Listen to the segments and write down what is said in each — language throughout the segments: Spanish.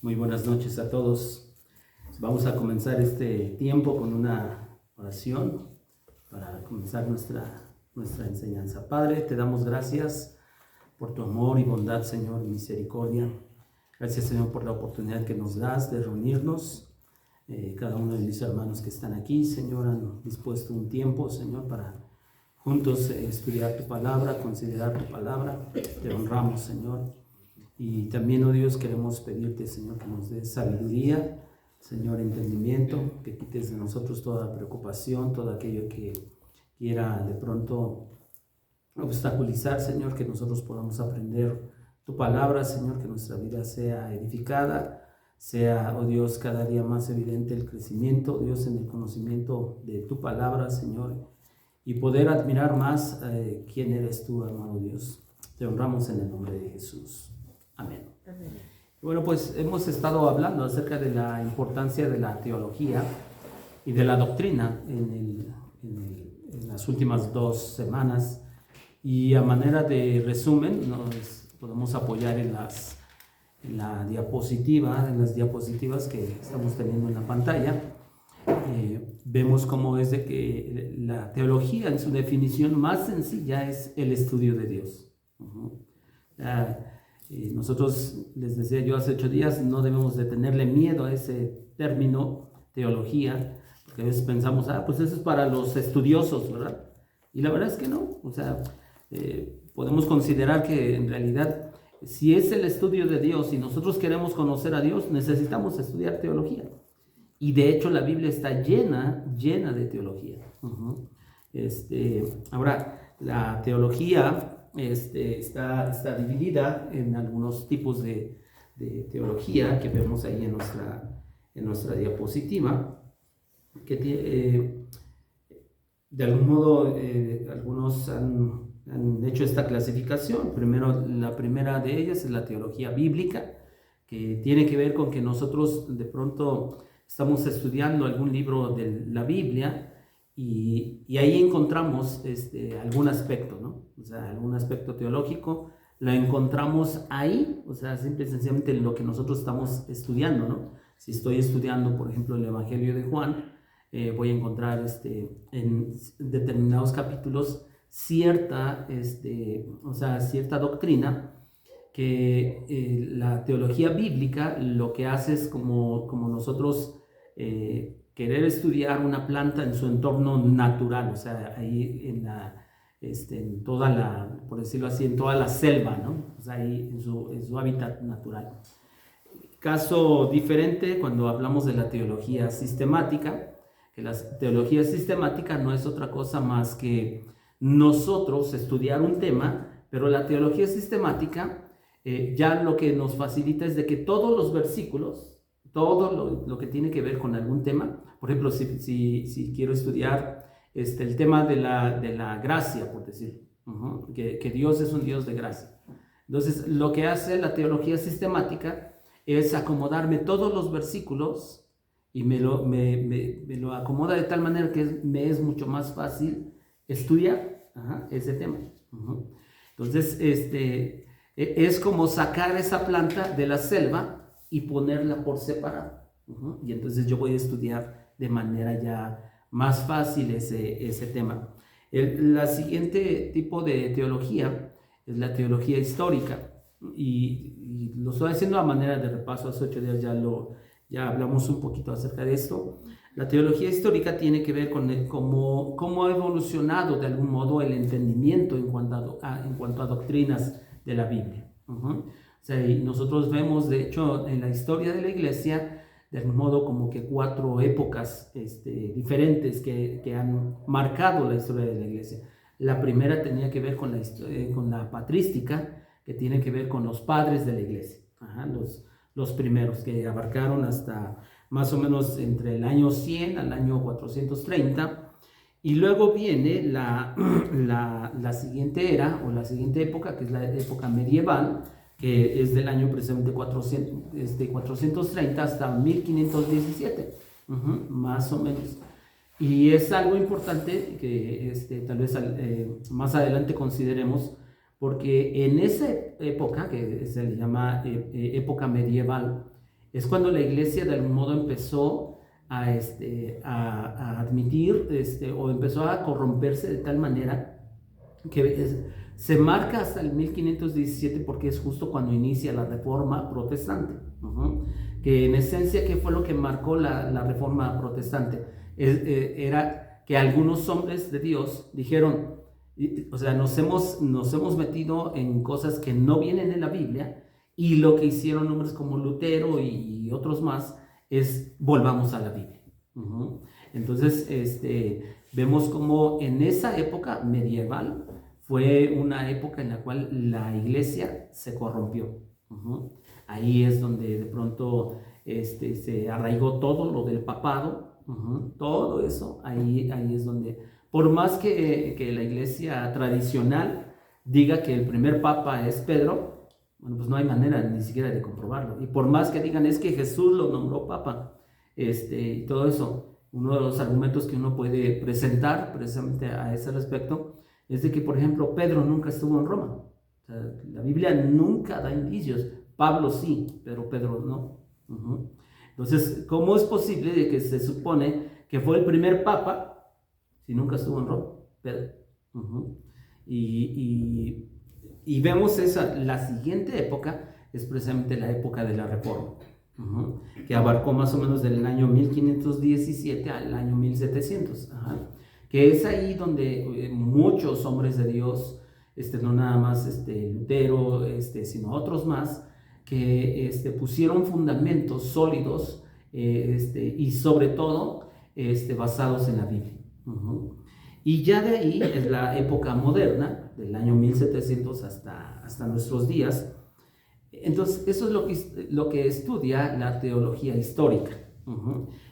Muy buenas noches a todos. Vamos a comenzar este tiempo con una oración para comenzar nuestra enseñanza. Padre, te damos gracias por tu amor y bondad, Señor, y misericordia. Gracias, Señor, por la oportunidad que nos das de reunirnos. Cada uno de mis hermanos que están aquí, Señor, han dispuesto un tiempo, Señor, para juntos estudiar tu palabra, considerar tu palabra. Te honramos, Señor. Y también, oh Dios, queremos pedirte, Señor, que nos des sabiduría, Señor, entendimiento, que quites de nosotros toda preocupación, todo aquello que quiera de pronto obstaculizar, Señor, que nosotros podamos aprender tu palabra, Señor, que nuestra vida sea edificada, sea, oh Dios, cada día más evidente el crecimiento, Dios, en el conocimiento de tu palabra, Señor, y poder admirar más quién eres tú, amado Dios. Te honramos en el nombre de Jesús. Amén. Amén. Bueno, pues hemos estado hablando acerca de la importancia de la teología y de la doctrina en las últimas 2 semanas, y a manera de resumen nos podemos apoyar en las diapositivas que estamos teniendo en la pantalla. Vemos cómo es de que la teología, en su definición más sencilla, es el estudio de Dios. Nosotros, les decía yo hace 8 días, no debemos de tenerle miedo a ese término teología, porque a veces pensamos, pues eso es para los estudiosos, ¿verdad? Y la verdad es que no. O sea, podemos considerar que en realidad, si es el estudio de Dios y nosotros queremos conocer a Dios, necesitamos estudiar teología. Y de hecho la Biblia está llena de teología. Ahora, la teología está dividida en algunos tipos de teología que vemos ahí en nuestra diapositiva, que de algún modo algunos han hecho esta clasificación. La primera de ellas es la teología bíblica, que tiene que ver con que nosotros de pronto estamos estudiando algún libro de la Biblia y ahí encontramos algún aspecto, ¿no? O sea, algún aspecto teológico, lo encontramos ahí, o sea, simple y sencillamente en lo que nosotros estamos estudiando, ¿no? Si estoy estudiando, por ejemplo, el Evangelio de Juan, voy a encontrar en determinados capítulos cierta doctrina que la teología bíblica lo que hace es como nosotros querer estudiar una planta en su entorno natural, o sea, ahí en toda por decirlo así, en toda la selva, ¿no? O sea, ahí en su hábitat natural. Caso diferente cuando hablamos de la teología sistemática, que la teología sistemática no es otra cosa más que nosotros estudiar un tema, pero la teología sistemática ya lo que nos facilita es de que todos los versículos, todo lo que tiene que ver con algún tema, por ejemplo, si quiero estudiar el tema de la gracia, por decir, que Dios es un Dios de gracia. Entonces, lo que hace la teología sistemática es acomodarme todos los versículos y me lo acomoda de tal manera que me es mucho más fácil estudiar ese tema. Entonces, es como sacar esa planta de la selva y ponerla por separado. Y entonces yo voy a estudiar de manera ya más fácil ese tema. La siguiente tipo de teología es la teología histórica. Y lo estoy haciendo a manera de repaso. Hace 8 días ya hablamos un poquito acerca de esto. La teología histórica tiene que ver con cómo ha evolucionado de algún modo el entendimiento en cuanto a doctrinas de la Biblia. O sea, y nosotros vemos, de hecho, en la historia de la iglesia, de algún modo como que 4 épocas diferentes que han marcado la historia de la iglesia. La primera tenía que ver con la patrística, que tiene que ver con los padres de la iglesia, los primeros, que abarcaron hasta más o menos entre el año 100 al año 430, y luego viene la siguiente era, o la siguiente época, que es la época medieval, que es del año precisamente 430 hasta 1517, más o menos. Y es algo importante que tal vez más adelante consideremos, porque en esa época, que se le llama época medieval, es cuando la iglesia de algún modo empezó a admitir o empezó a corromperse de tal manera que se marca hasta el 1517 porque es justo cuando inicia la Reforma Protestante. Que en esencia, ¿qué fue lo que marcó la Reforma Protestante? Era que algunos hombres de Dios dijeron, o sea, nos hemos metido en cosas que no vienen en la Biblia, y lo que hicieron hombres como Lutero y otros más es volvamos a la Biblia. Entonces, vemos como en esa época medieval fue una época en la cual la iglesia se corrompió. Ahí es donde de pronto se arraigó todo lo del papado, todo eso, ahí es donde, por más que la iglesia tradicional diga que el primer papa es Pedro, bueno, pues no hay manera ni siquiera de comprobarlo. Y por más que digan es que Jesús lo nombró papa, y todo eso, uno de los argumentos que uno puede presentar precisamente a ese respecto es de que, por ejemplo, Pedro nunca estuvo en Roma. O sea, la Biblia nunca da indicios. Pablo sí, pero Pedro no. Entonces, ¿cómo es posible de que se supone que fue el primer papa si nunca estuvo en Roma? Pedro. Y vemos la siguiente época es precisamente la época de la Reforma, que abarcó más o menos del año 1517 al año 1700, que es ahí donde muchos hombres de Dios, no nada más Lutero, sino otros más, que pusieron fundamentos sólidos y sobre todo basados en la Biblia. Y ya de ahí es la época moderna, del año 1700 hasta nuestros días. Entonces, eso es lo que estudia la teología histórica.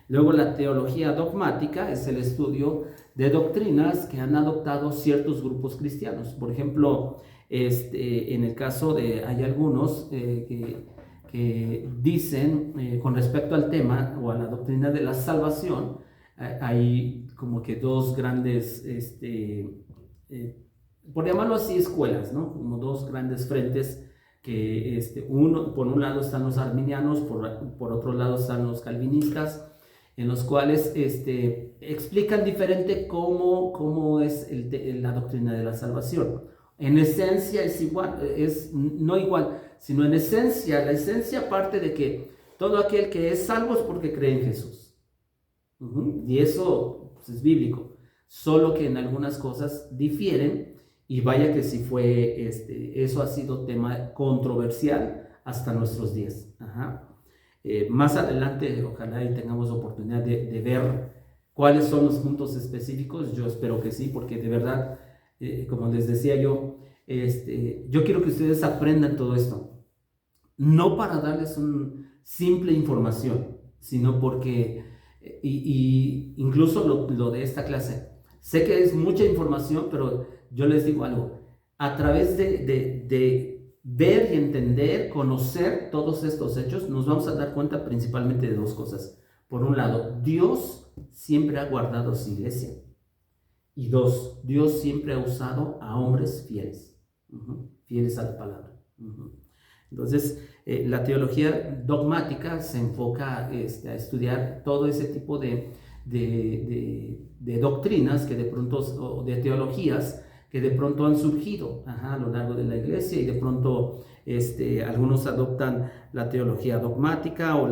Luego, la teología dogmática es el estudio de doctrinas que han adoptado ciertos grupos cristianos. Por ejemplo, en el caso de, hay algunos que dicen, con respecto al tema o a la doctrina de la salvación, hay como que dos grandes, por llamarlo así, escuelas, ¿no? Como dos grandes frentes que por un lado están los arminianos, por otro lado están los calvinistas, en los cuales explican diferente cómo es la doctrina de la salvación. En esencia es igual, no igual, sino en esencia, la esencia parte de que todo aquel que es salvo es porque cree en Jesús. Y eso pues, es bíblico, solo que en algunas cosas difieren, y vaya que sí fue, eso ha sido tema controversial hasta nuestros días. Más adelante, ojalá y tengamos oportunidad de ver cuáles son los puntos específicos. Yo espero que sí, porque de verdad, como les decía yo, yo quiero que ustedes aprendan todo esto, no para darles una simple información, sino porque, y incluso lo de esta clase, sé que es mucha información, pero yo les digo algo, a través de ver y entender, conocer todos estos hechos, nos vamos a dar cuenta principalmente de dos cosas. Por un lado, Dios siempre ha guardado su iglesia. Y dos, Dios siempre ha usado a hombres fieles, fieles a la palabra. Entonces, la teología dogmática se enfoca a estudiar todo ese tipo de doctrinas que de pronto, o de teologías que de pronto han surgido a lo largo de la iglesia, y de pronto algunos adoptan la teología dogmática o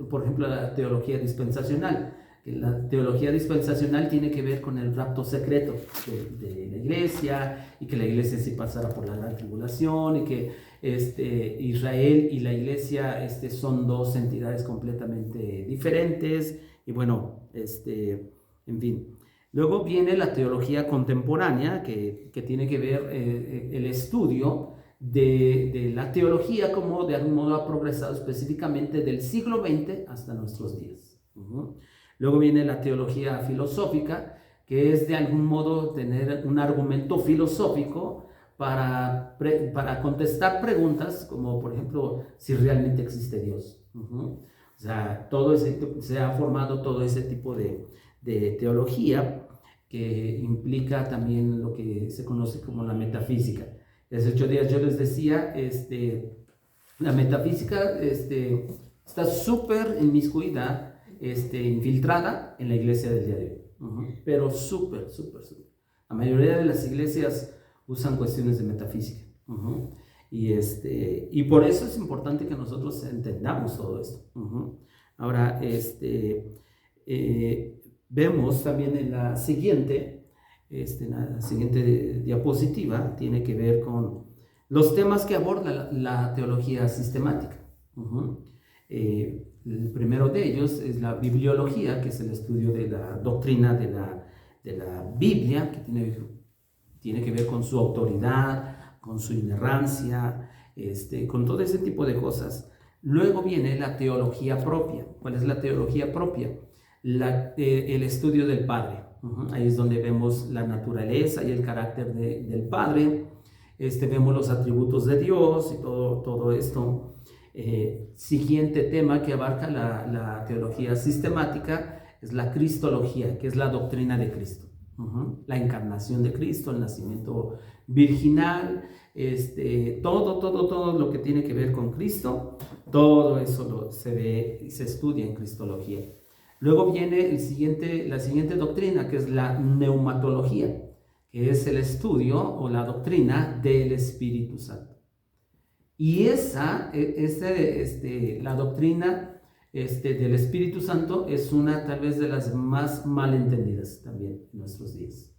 por ejemplo la teología dispensacional. La teología dispensacional tiene que ver con el rapto secreto de la iglesia, y que la iglesia sí pasara por la gran tribulación, y que Israel y la iglesia son dos entidades completamente diferentes, y bueno, en fin. Luego viene la teología contemporánea, que tiene que ver el estudio de la teología, como de algún modo ha progresado específicamente del siglo XX hasta nuestros días. Luego viene la teología filosófica, que es de algún modo tener un argumento filosófico para contestar preguntas como, por ejemplo, si realmente existe Dios. O sea, se ha formado todo ese tipo de teología, que implica también lo que se conoce como la metafísica. Hace 8 días yo les decía, la metafísica está súper inmiscuida, infiltrada en la iglesia del día de hoy. Pero súper. La mayoría de las iglesias usan cuestiones de metafísica. Y por eso es importante que nosotros entendamos todo esto. Ahora, vemos también en la siguiente diapositiva, tiene que ver con los temas que aborda la teología sistemática. El primero de ellos es la bibliología, que es el estudio de la doctrina de la Biblia, que tiene que ver con su autoridad, con su inerrancia, con todo ese tipo de cosas. Luego viene la teología propia. ¿Cuál es la teología propia? El estudio del Padre. Ahí es donde vemos la naturaleza y el carácter del Padre. Vemos los atributos de Dios y todo esto. Siguiente tema que abarca la teología sistemática es la cristología, que es la doctrina de Cristo. La encarnación de Cristo, el nacimiento virginal, todo lo que tiene que ver con Cristo, todo eso se ve y se estudia en cristología. Luego viene la siguiente doctrina, que es la neumatología, que es el estudio o la doctrina del Espíritu Santo. Y la doctrina del Espíritu Santo es una tal vez de las más mal entendidas también en nuestros días.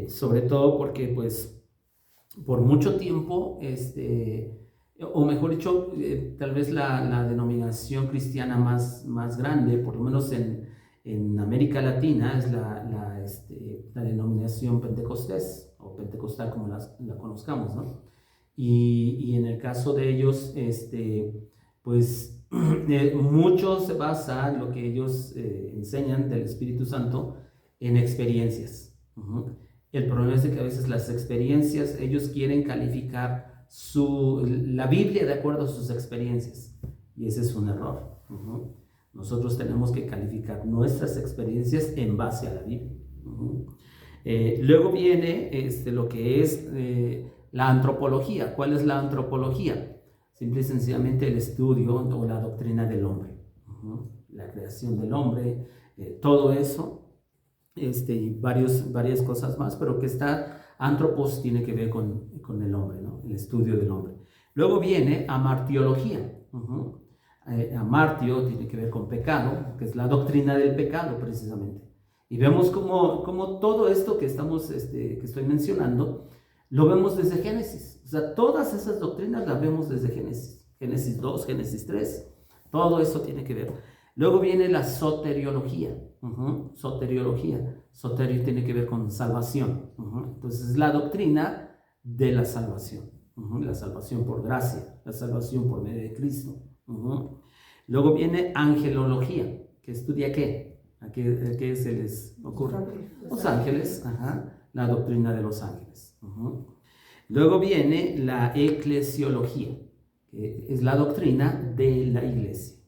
Sobre todo porque pues por mucho tiempo, o mejor dicho, tal vez la denominación cristiana más grande, por lo menos en América Latina, es la denominación pentecostés o pentecostal, como la conozcamos, ¿no? Y en el caso de ellos, pues mucho se basa en lo que ellos enseñan del Espíritu Santo en experiencias. El problema es de que a veces las experiencias, ellos quieren calificar la Biblia de acuerdo a sus experiencias, y ese es un error. Nosotros tenemos que calificar nuestras experiencias en base a la Biblia. Luego viene lo que es la antropología. ¿Cuál es la antropología? Simple y sencillamente el estudio o la doctrina del hombre, la creación del hombre, todo eso, y varias cosas más, pero que antropos tiene que ver con el hombre, ¿no? El estudio del hombre. Luego viene amartiología. Amartio tiene que ver con pecado, que es la doctrina del pecado precisamente. Y vemos como todo esto que estoy mencionando, lo vemos desde Génesis. O sea, todas esas doctrinas las vemos desde Génesis. Génesis 2, Génesis 3, todo eso tiene que ver. Luego viene la soteriología. Soteriología. Soterio tiene que ver con salvación. Entonces, es la doctrina de la salvación. La salvación por gracia, la salvación por medio de Cristo. Luego viene angelología, que estudia ¿qué? ¿A qué se les ocurre? Los ángeles, la doctrina de los ángeles. Luego viene la eclesiología, que es la doctrina de la iglesia.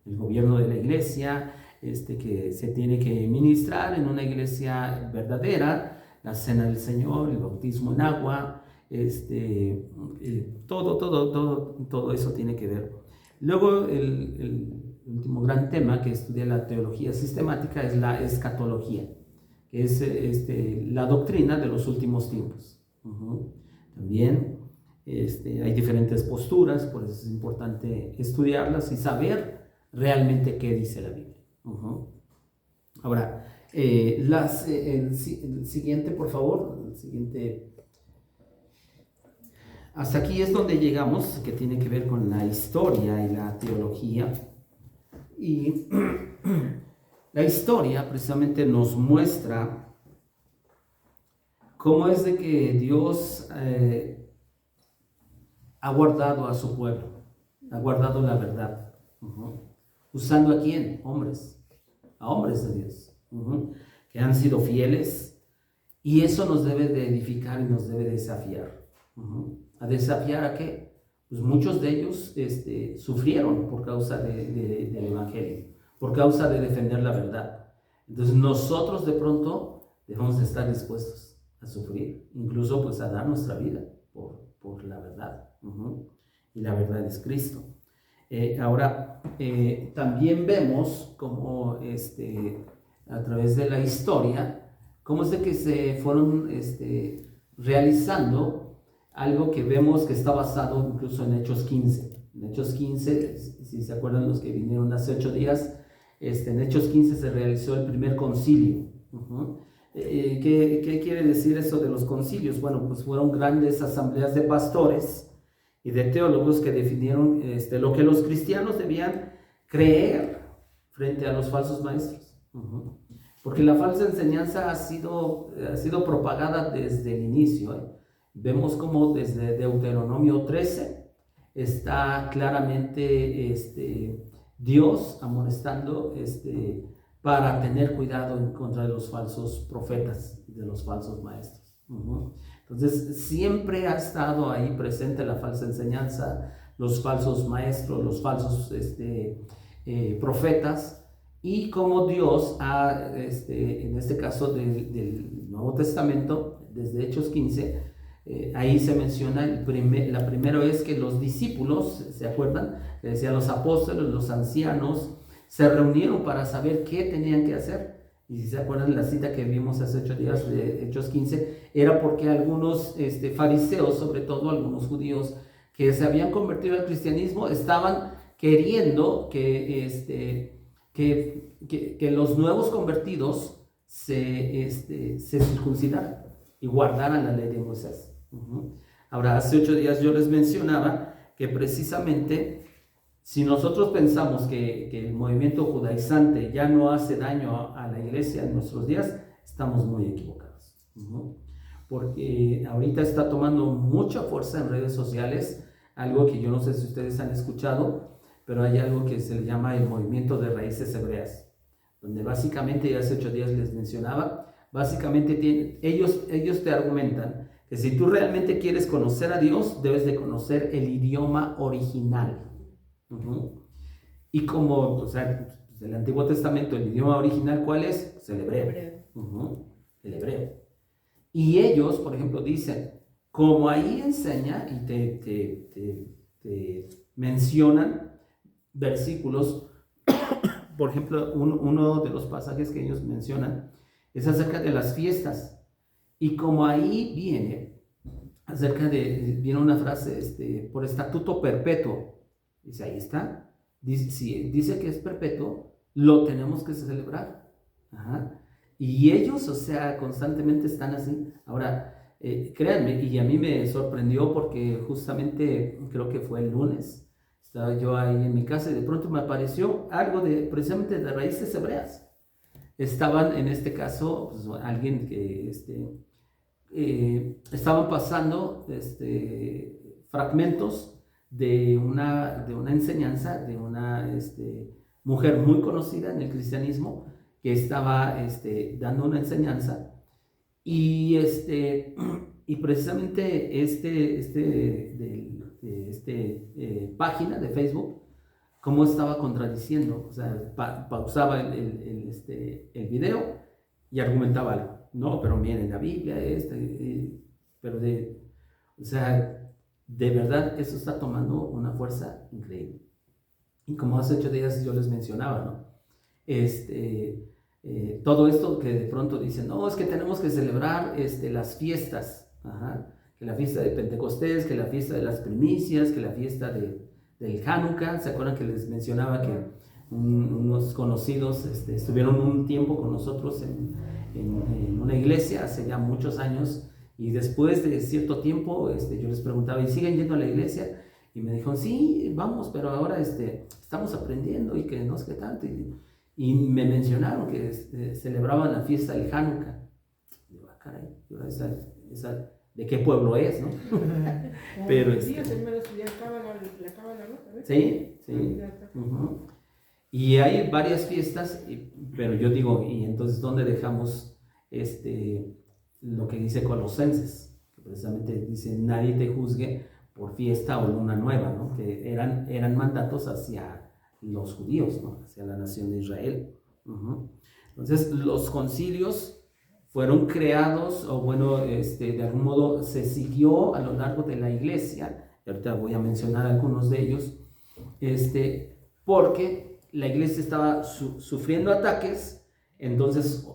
El gobierno de la iglesia, que se tiene que ministrar en una iglesia verdadera, la cena del Señor, el bautismo en agua, todo eso tiene que ver. Luego el último gran tema que estudia la teología sistemática es la escatología, que es la doctrina de los últimos tiempos. También hay diferentes posturas, por eso es importante estudiarlas y saber realmente qué dice la Biblia. Ahora, el siguiente, por favor, el siguiente. Hasta aquí es donde llegamos, que tiene que ver con la historia y la teología. Y la historia precisamente nos muestra cómo es de que Dios ha guardado a su pueblo, ha guardado la verdad. ¿Usando a quién? A hombres de Dios, que han sido fieles, y eso nos debe de edificar y nos debe desafiar. ¿A desafiar a qué? Pues muchos de ellos sufrieron por causa del Evangelio, por causa de defender la verdad. Entonces nosotros de pronto debemos de estar dispuestos a sufrir, incluso pues a dar nuestra vida por la verdad. Y la verdad es Cristo. Ahora, también vemos cómo a través de la historia, cómo es de que se fueron realizando algo que vemos que está basado incluso en Hechos 15. En Hechos 15, si se acuerdan los que vinieron hace 8 días, en Hechos 15 se realizó el primer concilio. ¿Qué quiere decir eso de los concilios? Bueno, pues fueron grandes asambleas de pastores y de teólogos que definieron lo que los cristianos debían creer frente a los falsos maestros. Porque la falsa enseñanza ha sido propagada desde el inicio. Vemos como desde Deuteronomio 13 está claramente Dios amonestando para tener cuidado en contra de los falsos profetas y de los falsos maestros. Entonces, siempre ha estado ahí presente la falsa enseñanza, los falsos maestros, los falsos profetas, y como Dios ha, en este caso del Nuevo Testamento, desde Hechos 15, ahí se menciona la primera vez que los discípulos, ¿se acuerdan? Que decía los apóstoles, los ancianos, se reunieron para saber qué tenían que hacer. Y si se acuerdan la cita que vimos hace 8 días de Hechos 15, era porque algunos fariseos, sobre todo algunos judíos que se habían convertido al cristianismo, estaban queriendo que los nuevos convertidos se circuncidaran y guardaran la ley de Moisés. Ahora, hace 8 días yo les mencionaba que precisamente si nosotros pensamos que el movimiento judaizante ya no hace daño a la iglesia en nuestros días, estamos muy equivocados. Porque ahorita está tomando mucha fuerza en redes sociales, algo que yo no sé si ustedes han escuchado, pero hay algo que se le llama el movimiento de raíces hebreas, donde básicamente, ya hace 8 días les mencionaba, básicamente ellos te argumentan que si tú realmente quieres conocer a Dios, debes de conocer el idioma original. Y como, o sea, del Antiguo Testamento, el idioma original, ¿cuál es? Pues el hebreo. El hebreo. Y ellos, por ejemplo, dicen, como ahí enseña y te mencionan versículos, por ejemplo, uno de los pasajes que ellos mencionan es acerca de las fiestas. Y como ahí viene una frase, por estatuto perpetuo. Dice, ahí está. Dice que es perpetuo, lo tenemos que celebrar. Y ellos, o sea, constantemente están así. Ahora, créanme, y a mí me sorprendió porque justamente creo que fue el lunes, estaba yo ahí en mi casa y de pronto me apareció algo precisamente de raíces hebreas. Estaban, en este caso, pues, alguien que estaban pasando fragmentos de una enseñanza de una mujer muy conocida en el cristianismo que estaba dando una enseñanza y precisamente página de Facebook, cómo estaba contradiciendo, o sea, pausaba el video y argumentaba algo. No, pero miren, la Biblia, pero o sea, de verdad eso está tomando una fuerza increíble. Y como hace 8 días yo les mencionaba, ¿no? Todo esto que de pronto dicen, no, es que tenemos que celebrar las fiestas, que la fiesta de Pentecostés, que la fiesta de las primicias, que la fiesta del Hanukkah. ¿Se acuerdan que les mencionaba que unos conocidos estuvieron un tiempo con nosotros en una iglesia hace ya muchos años, y después de cierto tiempo yo les preguntaba, ¿y siguen yendo a la iglesia? Y me dijeron, sí, vamos, pero ahora estamos aprendiendo y que no sé qué tanto, y me mencionaron que celebraban la fiesta del Hanukkah. Y digo, caray, esa ¿de qué pueblo es, no? Pero sí. Y hay varias fiestas, pero yo digo, ¿y entonces dónde dejamos lo que dice Colosenses? Que precisamente dice, nadie te juzgue por fiesta o luna nueva, ¿no? Que eran mandatos hacia los judíos, ¿no? Hacia la nación de Israel. Entonces, los concilios fueron creados, o bueno, de algún modo se siguió a lo largo de la iglesia, y ahorita voy a mencionar algunos de ellos, porque la iglesia estaba sufriendo ataques. Entonces,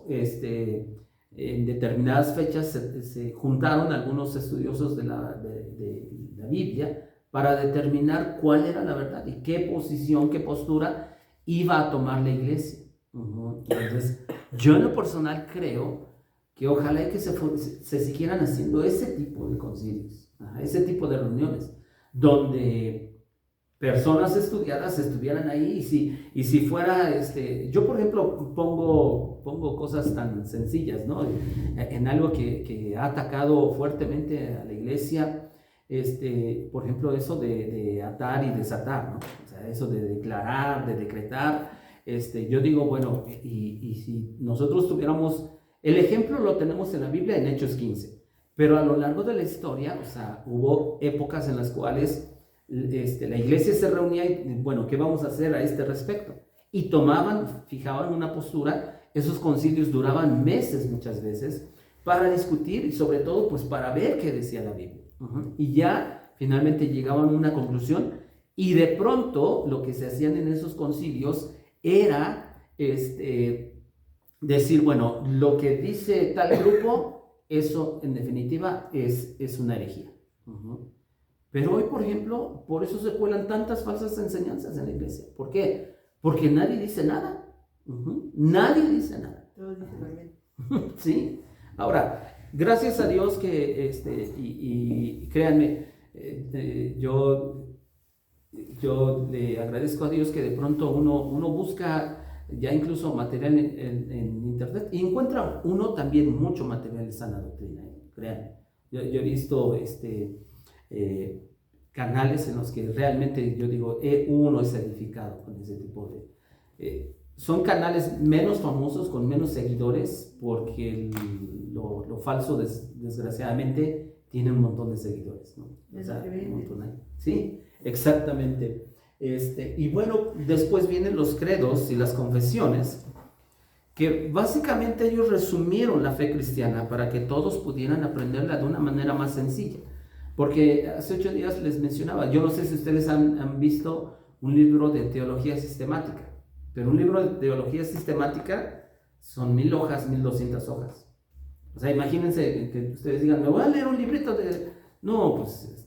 en determinadas fechas se juntaron algunos estudiosos de la Biblia para determinar cuál era la verdad y qué posición, qué postura iba a tomar la iglesia. Entonces, yo en lo personal creo que ojalá y que se siguieran haciendo ese tipo de concilios, ese tipo de reuniones, donde personas estudiadas estuvieran ahí, y si fuera, yo por ejemplo pongo cosas tan sencillas, ¿no? En algo que ha atacado fuertemente a la iglesia, por ejemplo, eso de atar y desatar, ¿no? O sea, eso de declarar, de decretar, yo digo, bueno, y si nosotros tuviéramos, el ejemplo lo tenemos en la Biblia en Hechos 15, pero a lo largo de la historia, o sea, hubo épocas en las cuales la iglesia se reunía y, bueno, ¿qué vamos a hacer a este respecto? Y fijaban una postura. Esos concilios duraban meses muchas veces para discutir y sobre todo pues para ver qué decía la Biblia. Y ya finalmente llegaban a una conclusión, y de pronto lo que se hacían en esos concilios era decir, bueno, lo que dice tal grupo, eso en definitiva es una herejía. Pero hoy, por ejemplo, por eso se cuelan tantas falsas enseñanzas en la iglesia. ¿Por qué? Porque nadie dice nada. Nadie dice nada. Todos dicen amén. Sí. Ahora, gracias a Dios que, y créanme, yo le agradezco a Dios que de pronto uno busca ya incluso material en internet, y encuentra uno también mucho material de sana doctrina. Créanme. Yo he visto canales en los que realmente yo digo, uno es edificado con ese tipo de... son canales menos famosos, con menos seguidores, porque lo falso desgraciadamente tiene un montón de seguidores, ¿no? O sea, un montón ahí. Sí, exactamente. Y bueno, después vienen los credos y las confesiones, que básicamente ellos resumieron la fe cristiana para que todos pudieran aprenderla de una manera más sencilla. Porque hace 8 días les mencionaba, yo no sé si ustedes han visto un libro de teología sistemática, pero un libro de teología sistemática son 1000 hojas, 1200 hojas. O sea, imagínense que ustedes digan, me voy a leer un librito de... No, pues,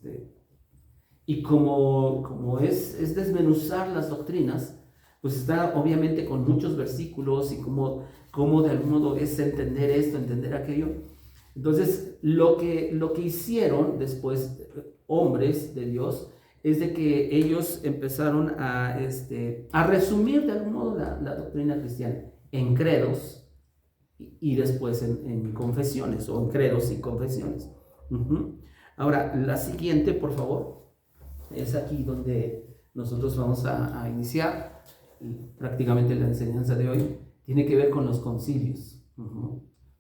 y como es desmenuzar las doctrinas, pues está obviamente con muchos versículos, y como de algún modo es entender esto, entender aquello. Entonces, lo que hicieron después hombres de Dios es de que ellos empezaron a resumir de algún modo la doctrina cristiana en credos y después en confesiones, o en credos y confesiones. Ahora, la siguiente, por favor, es aquí donde nosotros vamos a iniciar prácticamente la enseñanza de hoy. Tiene que ver con los concilios.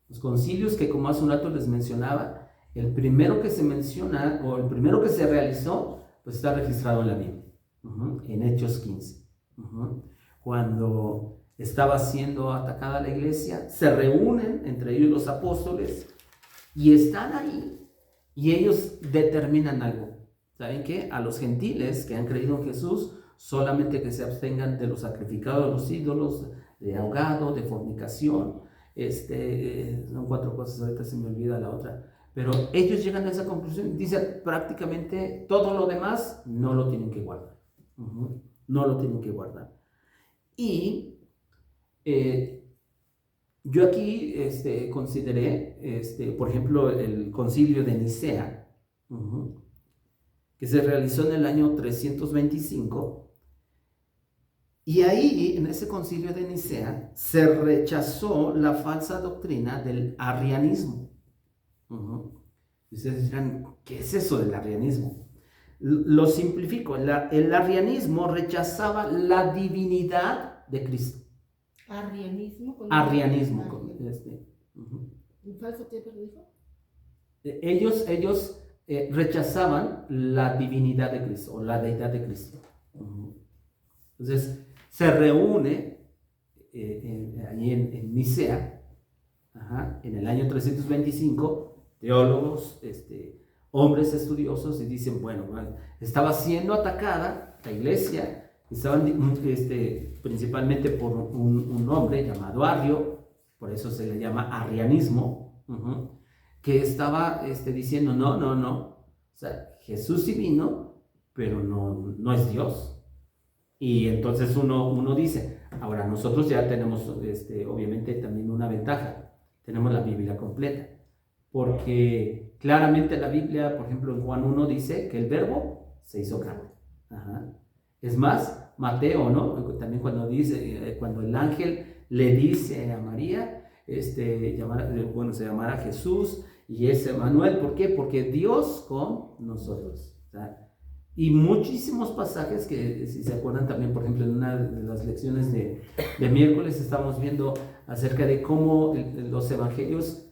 Los concilios que, como hace un rato les mencionaba, el primero que se menciona, o el primero que se realizó, pues está registrado en la Biblia, en Hechos 15. Cuando estaba siendo atacada la iglesia, se reúnen entre ellos los apóstoles, y están ahí, y ellos determinan algo. ¿Saben qué? A los gentiles que han creído en Jesús, solamente que se abstengan de los sacrificados a los ídolos, de ahogado, de fornicación. Son 4 cosas, ahorita se me olvida la otra, pero ellos llegan a esa conclusión. Dicen prácticamente todo lo demás no lo tienen que guardar. No lo tienen que guardar. Y yo aquí consideré, por ejemplo, el concilio de Nicea, que se realizó en el año 325. Y ahí, en ese concilio de Nicea, se rechazó la falsa doctrina del arrianismo. Y ustedes dirán, ¿qué es eso del arrianismo? Lo simplifico. El arrianismo rechazaba la divinidad de Cristo. ¿Arrianismo? Arrianismo. ¿Un falso qué lo dijo? Ellos rechazaban la divinidad de Cristo, o la deidad de Cristo. Entonces, se reúne allí en Nicea, en el año 325, teólogos, hombres estudiosos, y dicen, bueno, estaba siendo atacada la iglesia, estaban principalmente por un hombre llamado Arrio, por eso se le llama arrianismo, que estaba diciendo, no, o sea, Jesús sí vino, pero no es Dios. Y entonces uno dice, ahora nosotros ya tenemos obviamente también una ventaja, tenemos la Biblia completa, porque claramente la Biblia, por ejemplo en Juan 1 dice que el verbo se hizo carne. Es más, Mateo, ¿no? También cuando dice, cuando el ángel le dice a María, se llamará Jesús y es Emmanuel. ¿Por qué? Porque Dios con nosotros. Y muchísimos pasajes que, si se acuerdan también, por ejemplo, en una de las lecciones de miércoles estamos viendo acerca de cómo los evangelios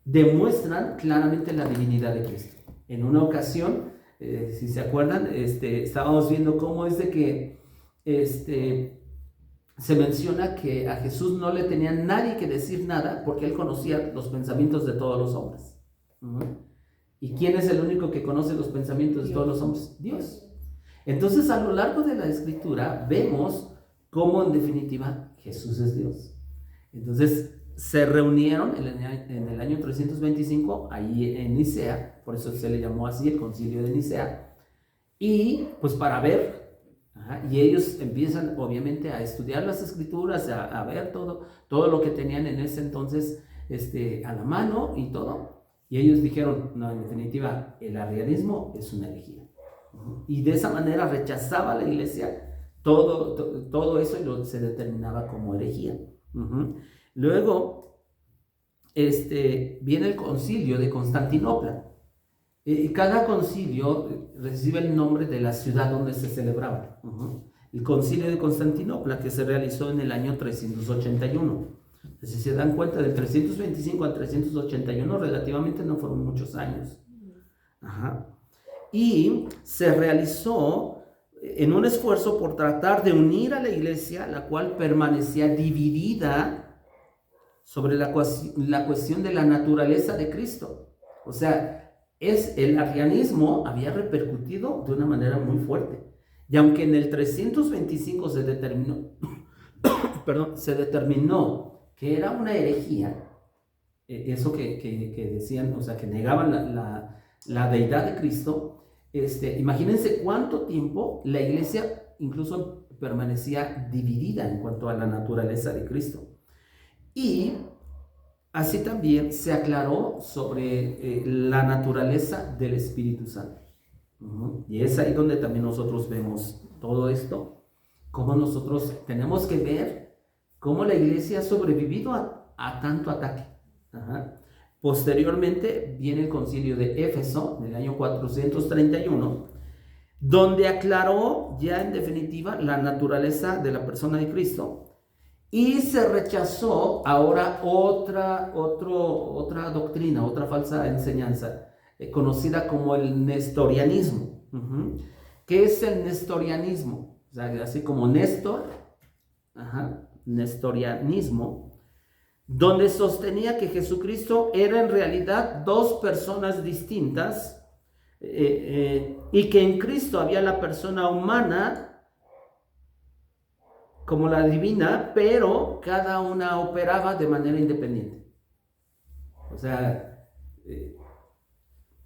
demuestran claramente la divinidad de Cristo. En una ocasión, si se acuerdan, estábamos viendo cómo es de que se menciona que a Jesús no le tenía nadie que decir nada porque él conocía los pensamientos de todos los hombres. ¿Y quién es el único que conoce los pensamientos de todos los hombres? Dios. Entonces, a lo largo de la Escritura vemos cómo en definitiva Jesús es Dios. Entonces, se reunieron en el año 325 ahí en Nicea, por eso se le llamó así el concilio de Nicea, y pues para ver, y ellos empiezan obviamente a estudiar las escrituras, a ver todo lo que tenían en ese entonces a la mano y todo, y ellos dijeron, no, en definitiva el arrianismo es una herejía, y de esa manera rechazaba la iglesia todo eso y se determinaba como herejía. Luego viene el concilio de Constantinopla. Cada concilio recibe el nombre de la ciudad donde se celebraba. El concilio de Constantinopla, que se realizó en el año 381. Si se dan cuenta, del 325 al 381 relativamente no fueron muchos años. Y se realizó en un esfuerzo por tratar de unir a la iglesia, la cual permanecía dividida sobre la cuestión de la naturaleza de Cristo. O sea, el arrianismo había repercutido de una manera muy fuerte. Y aunque en el 325 se determinó que era una herejía, eso que decían, o sea, que negaban la deidad de Cristo, imagínense cuánto tiempo la iglesia incluso permanecía dividida en cuanto a la naturaleza de Cristo. Y así también se aclaró sobre la naturaleza del Espíritu Santo. Y es ahí donde también nosotros vemos todo esto, cómo nosotros tenemos que ver cómo la iglesia ha sobrevivido a tanto ataque. Posteriormente viene el concilio de Éfeso, en el año 431, donde aclaró ya en definitiva la naturaleza de la persona de Cristo. Y se rechazó ahora otra doctrina, otra falsa enseñanza, conocida como el nestorianismo. ¿Qué es el nestorianismo? O sea, así como Néstor, nestorianismo, donde sostenía que Jesucristo era en realidad dos personas distintas, y que en Cristo había la persona humana como la divina, pero cada una operaba de manera independiente. O sea,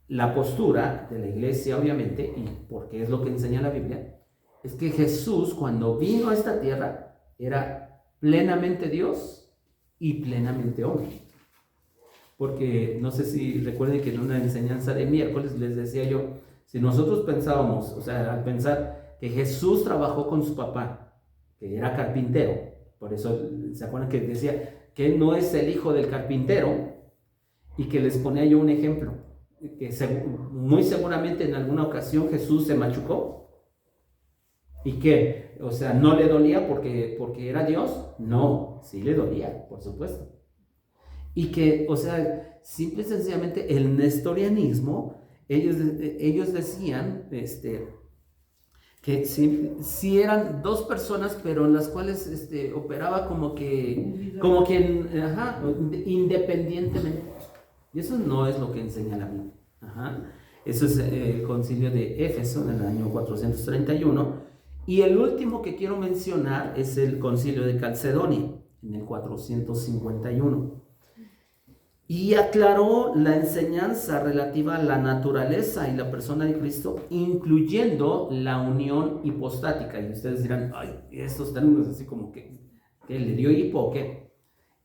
la postura de la iglesia, obviamente, y porque es lo que enseña la Biblia, es que Jesús, cuando vino a esta tierra, era plenamente Dios y plenamente hombre. Porque no sé si recuerden que en una enseñanza de miércoles les decía yo, si nosotros pensábamos, o sea, al pensar que Jesús trabajó con su papá, que era carpintero, por eso se acuerdan que decía que él no es el hijo del carpintero, y que les ponía yo un ejemplo, que muy seguramente en alguna ocasión Jesús se machucó, y que, o sea, no le dolía porque era Dios, no, sí le dolía, por supuesto, y que, o sea, simple y sencillamente el nestorianismo, ellos decían, que sí eran dos personas, pero en las cuales operaba como que independientemente. Y eso no es lo que enseña la Biblia. Eso es el concilio de Éfeso en el año 431. Y el último que quiero mencionar es el Concilio de Calcedonia, en el 451. Y aclaró la enseñanza relativa a la naturaleza y la persona de Cristo, incluyendo la unión hipostática. Y ustedes dirán, ay, estos términos así como que le dio hipo o qué.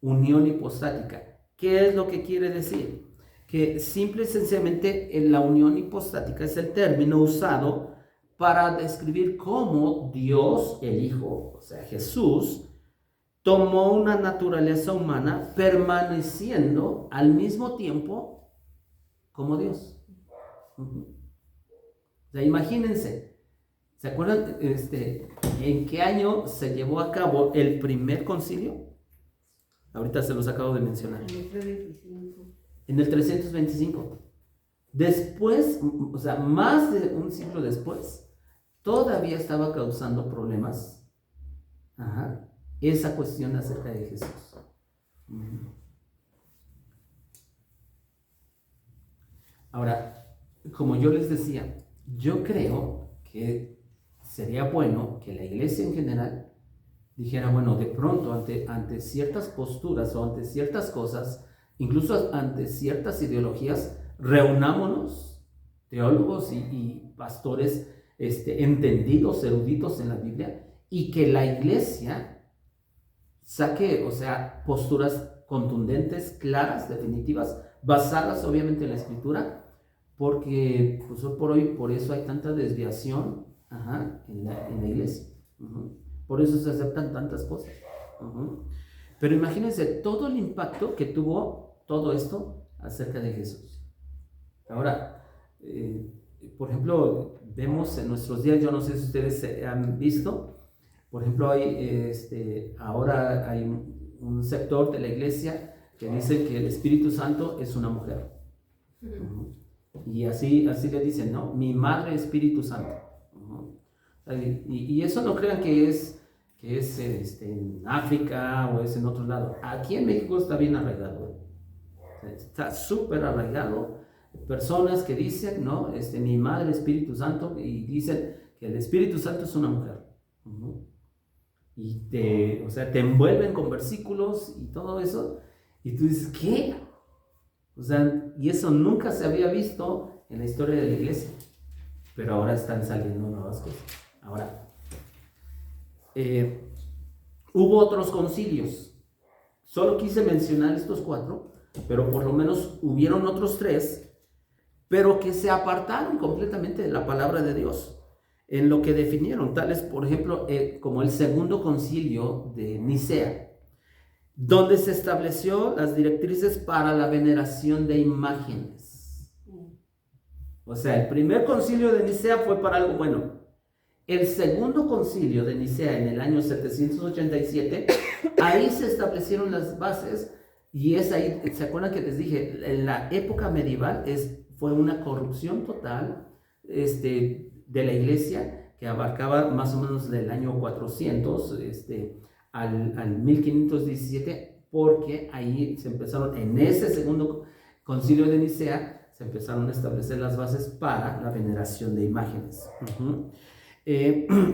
Unión hipostática. ¿Qué es lo que quiere decir? Que simple y sencillamente la unión hipostática es el término usado para describir cómo Dios, el Hijo, o sea, Jesús, tomó una naturaleza humana permaneciendo al mismo tiempo como Dios. O sea, imagínense, ¿se acuerdan en qué año se llevó a cabo el primer concilio? Ahorita se los acabo de mencionar. En el 325. En el 325. Después, o sea, más de un siglo después, todavía estaba causando problemas. Esa cuestión acerca de Jesús. Ahora, como yo les decía, yo creo que sería bueno que la iglesia en general dijera, bueno, de pronto ante ciertas posturas o ante ciertas cosas, incluso ante ciertas ideologías, reunámonos, teólogos y pastores entendidos, eruditos en la Biblia, y que la iglesia saque, o sea, posturas contundentes, claras, definitivas, basadas obviamente en la Escritura, porque pues, hoy por hoy, por eso hay tanta desviación en la iglesia. Por eso se aceptan tantas cosas. Pero imagínense todo el impacto que tuvo todo esto acerca de Jesús. Ahora, por ejemplo, vemos en nuestros días, yo no sé si ustedes han visto, por ejemplo, ahora hay un sector de la iglesia que dice que el Espíritu Santo es una mujer. Y así le dicen, ¿no? Mi madre Espíritu Santo. Y eso no crean que es en África o es en otro lado. Aquí en México está bien arraigado. Está súper arraigado. Personas que dicen, ¿no? Mi madre Espíritu Santo, y dicen que el Espíritu Santo es una mujer. Y te envuelven con versículos y todo eso, y tú dices, ¿qué? O sea, y eso nunca se había visto en la historia de la iglesia, pero ahora están saliendo nuevas cosas. Ahora, hubo otros concilios, solo quise mencionar estos 4, pero por lo menos hubieron otros 3, pero que se apartaron completamente de la palabra de Dios en lo que definieron, tales por ejemplo como el segundo concilio de Nicea, donde se estableció las directrices para la veneración de imágenes. O sea, el primer concilio de Nicea fue para algo bueno. El segundo concilio de Nicea en el año 787, ahí se establecieron las bases, y es ahí, ¿se acuerdan que les dije? En la época medieval fue una corrupción total, de la iglesia, que abarcaba más o menos del año 400 al 1517, porque ahí se empezaron, en ese segundo concilio de Nicea, se empezaron a establecer las bases para la veneración de imágenes.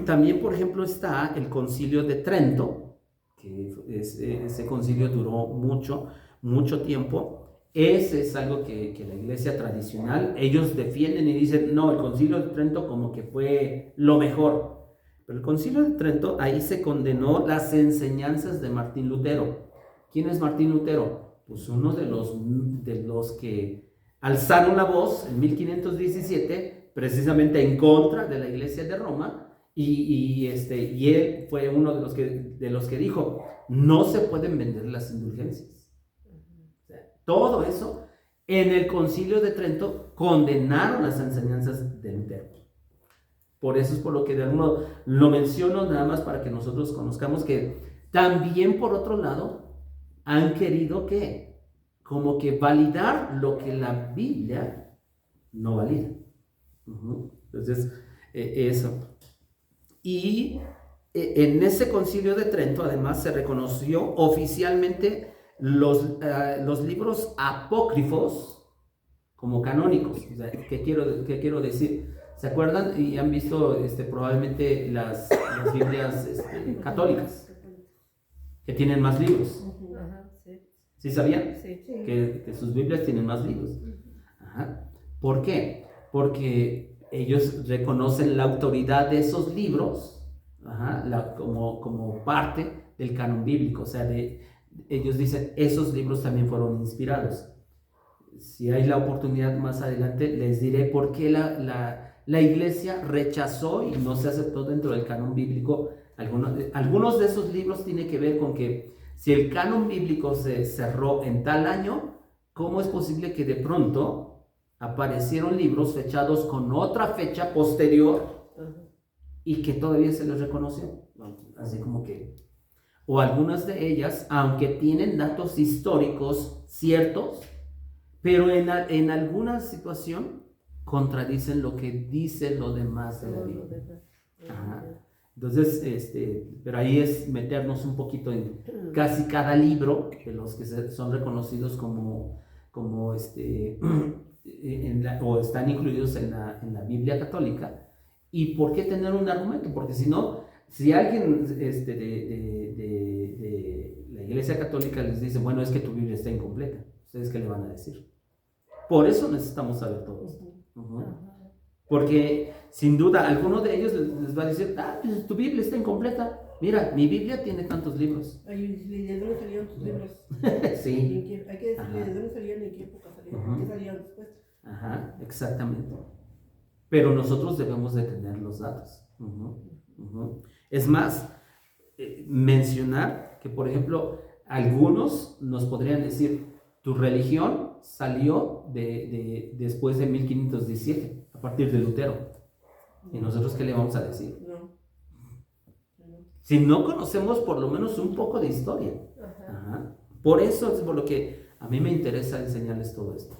También, por ejemplo, está el concilio de Trento, que ese concilio duró mucho tiempo. Ese es algo que la iglesia tradicional, ellos defienden y dicen, no, el concilio de Trento como que fue lo mejor. Pero el concilio de Trento, ahí se condenó las enseñanzas de Martín Lutero. ¿Quién es Martín Lutero? Pues uno de los que alzaron la voz en 1517, precisamente en contra de la iglesia de Roma, y él fue uno de los que dijo, no se pueden vender las indulgencias. Todo eso, en el concilio de Trento, condenaron las enseñanzas de Lutero. Por eso es por lo que de algún modo lo menciono, nada más para que nosotros conozcamos que también, por otro lado, han querido que, como que validar lo que la Biblia no valida. Entonces, eso. Y en ese concilio de Trento, además, se reconoció oficialmente los libros apócrifos como canónicos. O sea, ¿qué quiero decir? ¿Se acuerdan? Y han visto probablemente las Biblias católicas, que tienen más libros. Ajá, sí. ¿Sí sabían? Sí. Que sus Biblias tienen más libros. Ajá. ¿Por qué? Porque ellos reconocen la autoridad de esos libros, como parte del canon bíblico. O sea, ellos dicen, esos libros también fueron inspirados. Si hay la oportunidad más adelante, les diré por qué la iglesia rechazó y no se aceptó dentro del canon bíblico. Algunos de esos libros tienen que ver con que si el canon bíblico se cerró en tal año, ¿cómo es posible que de pronto aparecieron libros fechados con otra fecha posterior y que todavía se les reconoció? Así como que... O algunas de ellas, aunque tienen datos históricos ciertos, pero en alguna situación contradicen lo que dice lo demás de la Biblia. Ajá. Entonces, pero ahí es meternos un poquito en casi cada libro de los que son reconocidos como o están incluidos en la Biblia católica. ¿Y por qué tener un argumento? Porque si no, si alguien de la Iglesia Católica les dice, bueno, es que tu Biblia está incompleta, ¿ustedes qué le van a decir? Por eso necesitamos saber todo esto. Porque sin duda alguno de ellos les va a decir, pues tu Biblia está incompleta. Mira, mi Biblia tiene tantos libros. ¿De dónde salieron tus libros? Sí. Hay que decirle de dónde salían y en qué época salían. ¿Qué salían después? Ajá, exactamente. Pero nosotros debemos de tener los datos. Es más, mencionar que, por ejemplo, algunos nos podrían decir, tu religión salió después de 1517, a partir de Lutero. ¿Y nosotros qué le vamos a decir? No. Si no conocemos por lo menos un poco de historia. Ajá. Por eso es por lo que a mí me interesa enseñarles todo esto.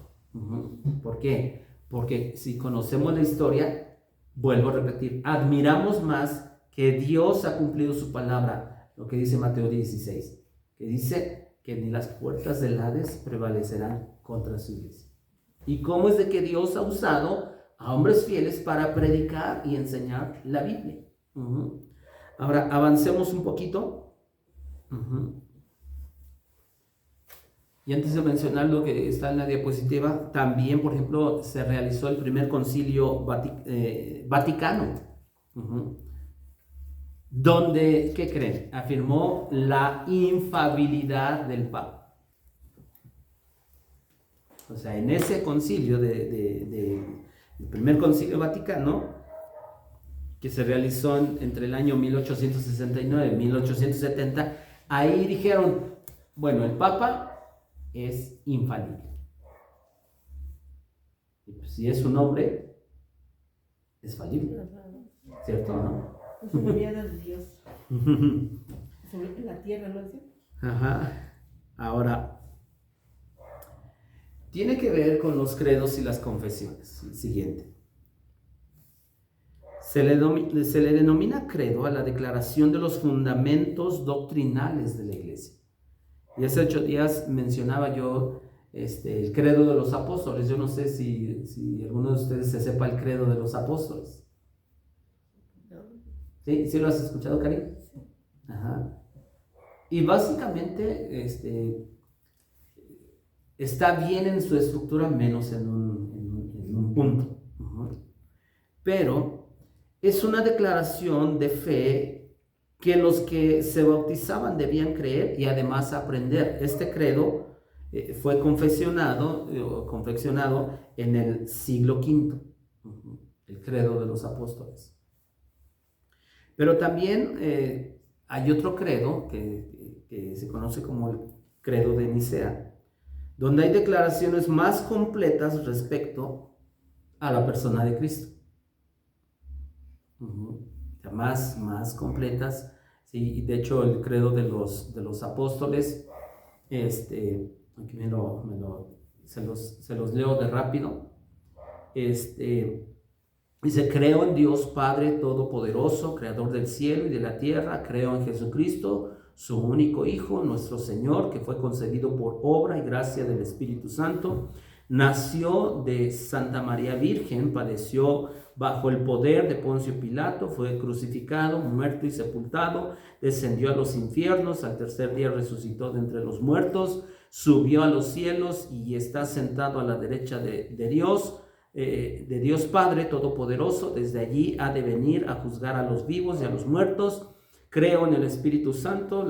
¿Por qué? Porque si conocemos la historia, vuelvo a repetir, admiramos más que Dios ha cumplido su palabra, lo que dice Mateo 16, que dice que ni las puertas del Hades prevalecerán contra su iglesia. ¿Y cómo es de que Dios ha usado a hombres fieles para predicar y enseñar la Biblia? Ahora, avancemos un poquito. Y antes de mencionar lo que está en la diapositiva, también, por ejemplo, se realizó el primer concilio vaticano, donde, ¿qué creen? Afirmó la infalibilidad del Papa. O sea, en ese concilio el primer concilio vaticano, que se realizó entre el año 1869 y 1870, ahí dijeron, bueno, el Papa es infalible. Y pues, si es un hombre, es falible. ¿Cierto? ¿No? Es una mirada de Dios. Sobre la tierra, ¿no? Ajá. Ahora, tiene que ver con los credos y las confesiones. El siguiente. Se le denomina credo a la declaración de los fundamentos doctrinales de la iglesia. Y hace 8 días mencionaba yo el credo de los apóstoles. Yo no sé si alguno de ustedes se sepa el credo de los apóstoles. ¿Sí? ¿Sí lo has escuchado, Cari? Ajá. Y básicamente está bien en su estructura, menos en un punto. Pero es una declaración de fe que los que se bautizaban debían creer y además aprender. Este credo fue confeccionado en el siglo V, el credo de los apóstoles. Pero también hay otro credo que se conoce como el credo de Nicea, donde hay declaraciones más completas respecto a la persona de Cristo. Más completas, ¿sí? Y de hecho el credo de los apóstoles, aquí se los leo de rápido. Dice: creo en Dios Padre Todopoderoso, Creador del cielo y de la tierra. Creo en Jesucristo, su único Hijo, nuestro Señor, que fue concebido por obra y gracia del Espíritu Santo. Nació de Santa María Virgen, padeció bajo el poder de Poncio Pilato, fue crucificado, muerto y sepultado, descendió a los infiernos, al tercer día resucitó de entre los muertos, subió a los cielos y está sentado a la derecha de Dios Padre Todopoderoso. Desde allí ha de venir a juzgar a los vivos y a los muertos. Creo en el Espíritu Santo,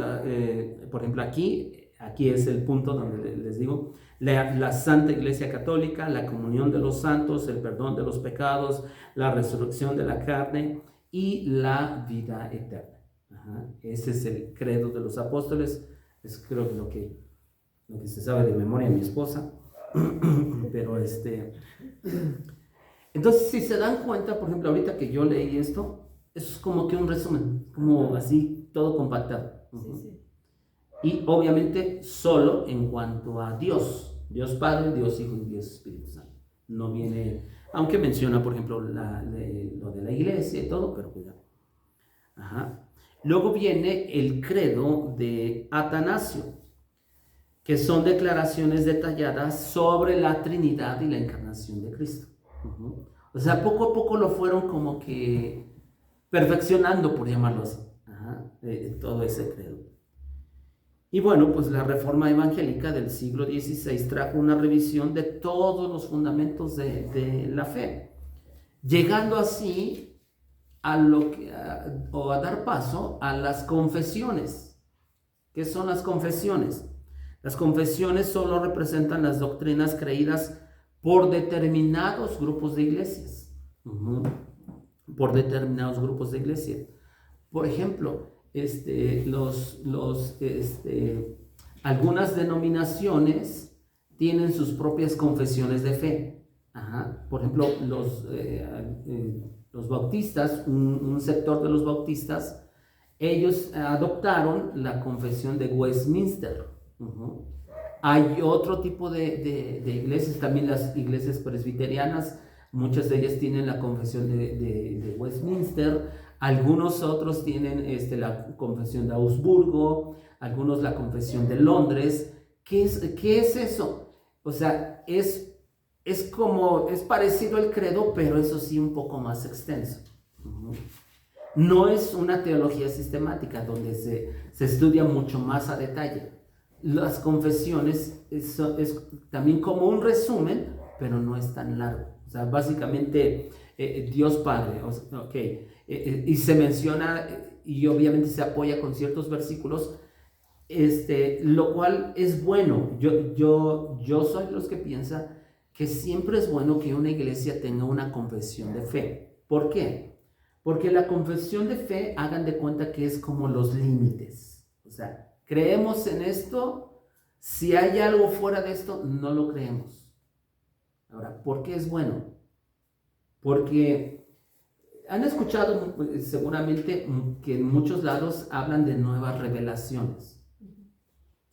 por ejemplo aquí es el punto donde les digo, la Santa Iglesia Católica, la comunión de los santos, el perdón de los pecados, la resurrección de la carne y la vida eterna. Ese es el credo de los apóstoles. Es creo que lo que se sabe de memoria mi esposa. Pero entonces, si se dan cuenta, por ejemplo, ahorita que yo leí esto, es como que un resumen, como así, todo compactado. Sí. Y obviamente solo en cuanto a Dios Padre, Dios Hijo y Dios Espíritu Santo. No viene, aunque menciona, por ejemplo, lo de la iglesia y todo, pero cuidado. Luego viene el credo de Atanasio, que son declaraciones detalladas sobre la Trinidad y la encarnación de Cristo. O sea, poco a poco lo fueron como que perfeccionando, por llamarlo así, todo ese credo. Y bueno, pues la Reforma Evangélica del siglo XVI trajo una revisión de todos los fundamentos de la fe, llegando así a dar paso a las confesiones. ¿Qué son las confesiones? Las confesiones solo representan las doctrinas creídas por determinados grupos de iglesias. Por determinados grupos de iglesias. Por ejemplo, algunas denominaciones tienen sus propias confesiones de fe. Por ejemplo, los bautistas, un sector de los bautistas, ellos adoptaron la confesión de Westminster. Hay otro tipo de iglesias, también las iglesias presbiterianas, muchas de ellas tienen la confesión de Westminster. Algunos otros tienen la confesión de Augsburgo, algunos la confesión de Londres. ¿Qué es eso? O sea, es parecido al credo, pero eso sí un poco más extenso. No es una teología sistemática donde se estudia mucho más a detalle. Las confesiones es también como un resumen, pero no es tan largo. O sea, básicamente Dios Padre, y se menciona y obviamente se apoya con ciertos versículos, lo cual es bueno. Yo soy de los que piensa que siempre es bueno que una iglesia tenga una confesión de fe. ¿Por qué? Porque la confesión de fe, hagan de cuenta que es como los límites. O sea, creemos en esto, si hay algo fuera de esto, no lo creemos. Ahora, ¿por qué es bueno? Porque han escuchado seguramente que en muchos lados hablan de nuevas revelaciones.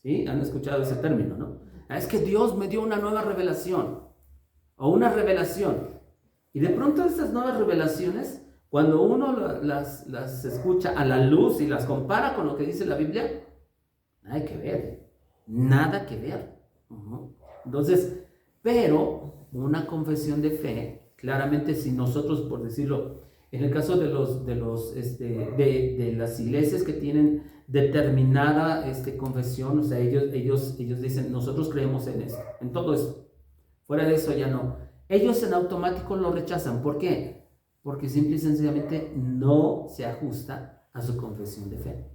¿Sí? Han escuchado ese término, ¿no? Es que Dios me dio una nueva revelación o una revelación. Y de pronto estas nuevas revelaciones, cuando uno las escucha a la luz y las compara con lo que dice la Biblia, nada que ver, nada que ver. Entonces, pero una confesión de fe, claramente si nosotros, por decirlo, en el caso de las iglesias que tienen determinada confesión, o sea, ellos dicen, nosotros creemos en esto, en todo esto, fuera de eso ya no. Ellos en automático lo rechazan. ¿Por qué? Porque simple y sencillamente no se ajusta a su confesión de fe.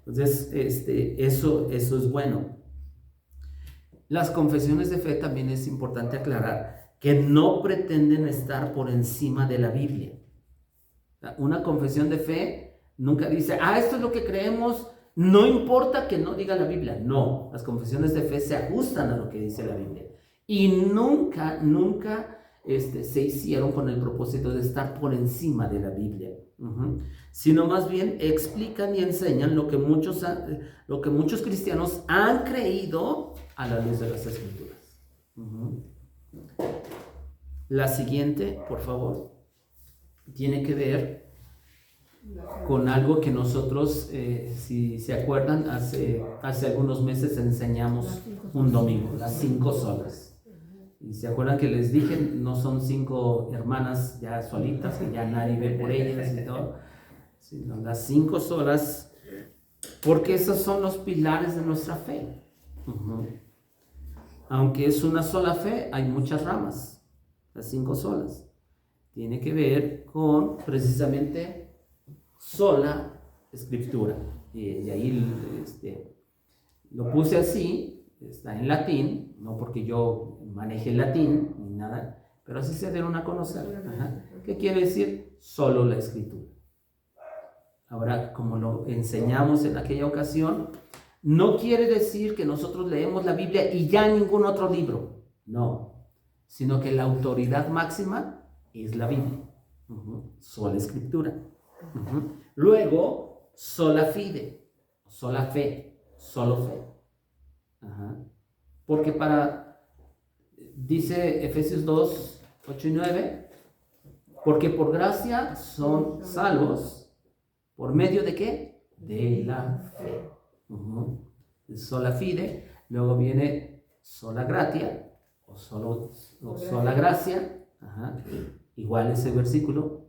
Entonces, eso es bueno. Las confesiones de fe también es importante aclarar que no pretenden estar por encima de la Biblia. Una confesión de fe nunca dice, esto es lo que creemos, no importa que no diga la Biblia. No, las confesiones de fe se ajustan a lo que dice la Biblia. Y nunca se hicieron con el propósito de estar por encima de la Biblia, sino más bien explican y enseñan lo que muchos cristianos han creído a la luz de las Escrituras. La siguiente, por favor, tiene que ver con algo que nosotros, si se acuerdan, hace algunos meses enseñamos un domingo, las 5 solas. Y se acuerdan que les dije, no son 5 hermanas ya solitas, que ya nadie ve por ellas y todo, sino las 5 solas, porque esos son los pilares de nuestra fe. Aunque es una sola fe, hay muchas ramas, las 5 solas. Tiene que ver con precisamente sola escritura. Y ahí lo puse así, está en latín, no porque yo maneje el latín ni nada, pero así se dieron a conocer. ¿Qué quiere decir? Solo la escritura. Ahora, como lo enseñamos en aquella ocasión, no quiere decir que nosotros leemos la Biblia y ya ningún otro libro, no, sino que la autoridad máxima es la Biblia, sola escritura. Luego, sola fide, sola fe, solo fe. Porque dice Efesios 2, 8 y 9, porque por gracia son salvos, ¿por medio de qué? De la fe. Sola fide, luego viene sola gratia, o sola gracia, igual ese versículo,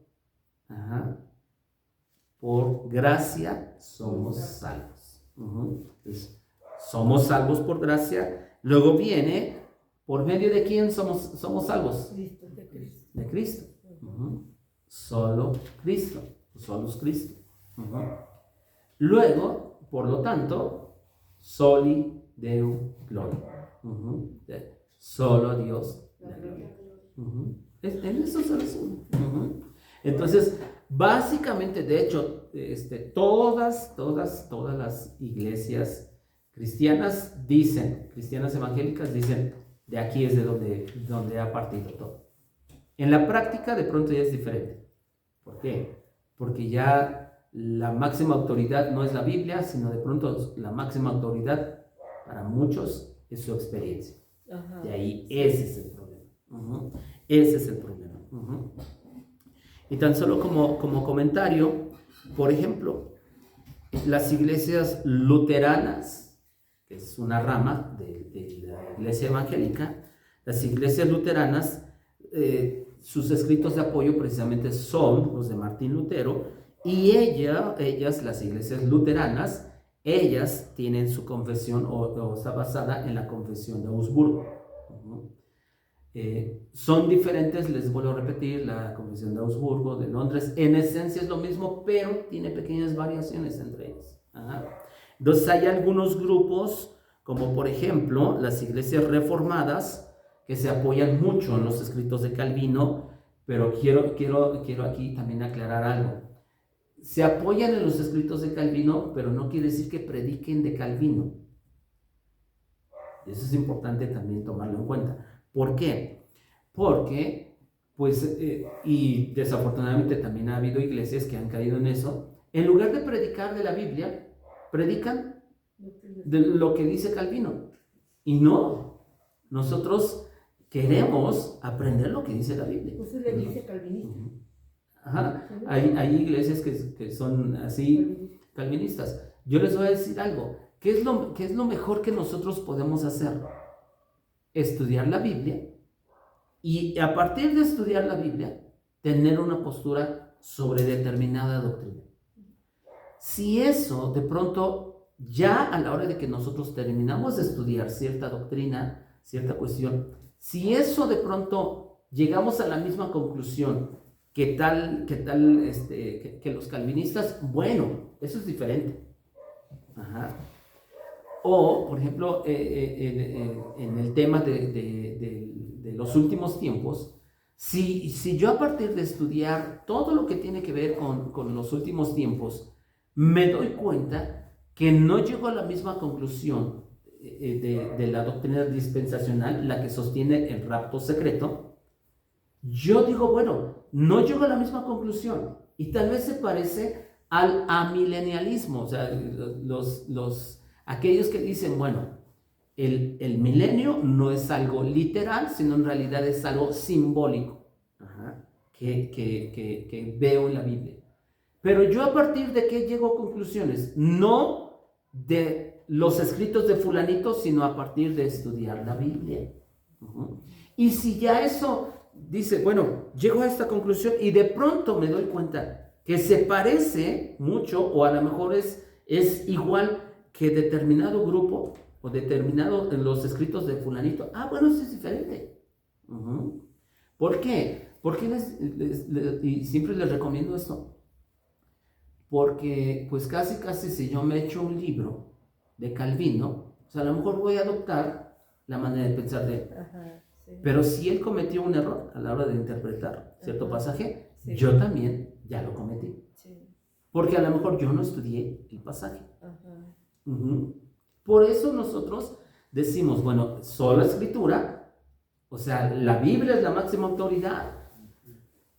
por gracia somos salvos. Entonces, somos salvos por gracia, luego viene, ¿por medio de quién somos salvos? De Cristo. Solo Cristo, solos Cristo. Luego, por lo tanto, soli Deo gloria. Solo a Dios la gloria. En eso se resume. Entonces, básicamente, de hecho, todas las iglesias cristianas cristianas evangélicas dicen, de aquí es de donde ha partido todo. En la práctica, de pronto ya es diferente. ¿Por qué? Porque ya la máxima autoridad no es la Biblia, sino de pronto la máxima autoridad para muchos es su experiencia. De ahí ese es el problema. Ese es el problema. Y tan solo como comentario, por ejemplo, las iglesias luteranas, que es una rama de la iglesia evangélica, las iglesias luteranas, sus escritos de apoyo precisamente son los de Martín Lutero, y ellas, las iglesias luteranas, ellas tienen su confesión o está basada en la confesión de Augsburgo. Son diferentes, les vuelvo a repetir, la confesión de Augsburgo, de Londres, en esencia es lo mismo, pero tiene pequeñas variaciones entre ellas. Entonces hay algunos grupos, como por ejemplo las iglesias reformadas, que se apoyan mucho en los escritos de Calvino, pero quiero aquí también aclarar algo. Se apoyan en los escritos de Calvino, pero no quiere decir que prediquen de Calvino. Eso es importante también tomarlo en cuenta. ¿Por qué? Porque, y desafortunadamente también ha habido iglesias que han caído en eso, en lugar de predicar de la Biblia, predican de lo que dice Calvino. Y no, nosotros queremos aprender lo que dice la Biblia. Usted le dice calvinista. Hay iglesias que son así calvinistas. Yo les voy a decir algo. ¿Qué es lo mejor que nosotros podemos hacer? Estudiar la Biblia y a partir de estudiar la Biblia tener una postura sobre determinada doctrina. Si eso de pronto ya a la hora de que nosotros terminamos de estudiar cierta doctrina, cierta cuestión, si eso de pronto llegamos a la misma conclusión que los calvinistas, bueno, eso es diferente. O, por ejemplo, en el tema de los últimos tiempos, si yo a partir de estudiar todo lo que tiene que ver con los últimos tiempos, me doy cuenta que no llego a la misma conclusión de la doctrina dispensacional, la que sostiene el rapto secreto, yo digo, bueno, no llego a la misma conclusión y tal vez se parece al amilenialismo, o sea, aquellos que dicen, bueno, el milenio no es algo literal, sino en realidad es algo simbólico, que veo en la Biblia. Pero yo a partir de qué llego a conclusiones, no de los escritos de fulanito, sino a partir de estudiar la Biblia. Y si ya eso dice, bueno, llego a esta conclusión y de pronto me doy cuenta que se parece mucho o a lo mejor es igual que determinado grupo o determinado en los escritos de fulanito, bueno, eso es diferente. ¿Por qué? Porque y siempre les recomiendo esto, porque pues casi si yo me echo un libro de Calvino, o sea, a lo mejor voy a adoptar la manera de pensar de él. Ajá, sí. Pero si él cometió un error a la hora de interpretar cierto pasaje, sí. Yo también ya lo cometí. Sí. Porque a lo mejor yo no estudié el pasaje. Ajá. Por eso nosotros decimos, bueno, sola escritura, o sea, la Biblia es la máxima autoridad.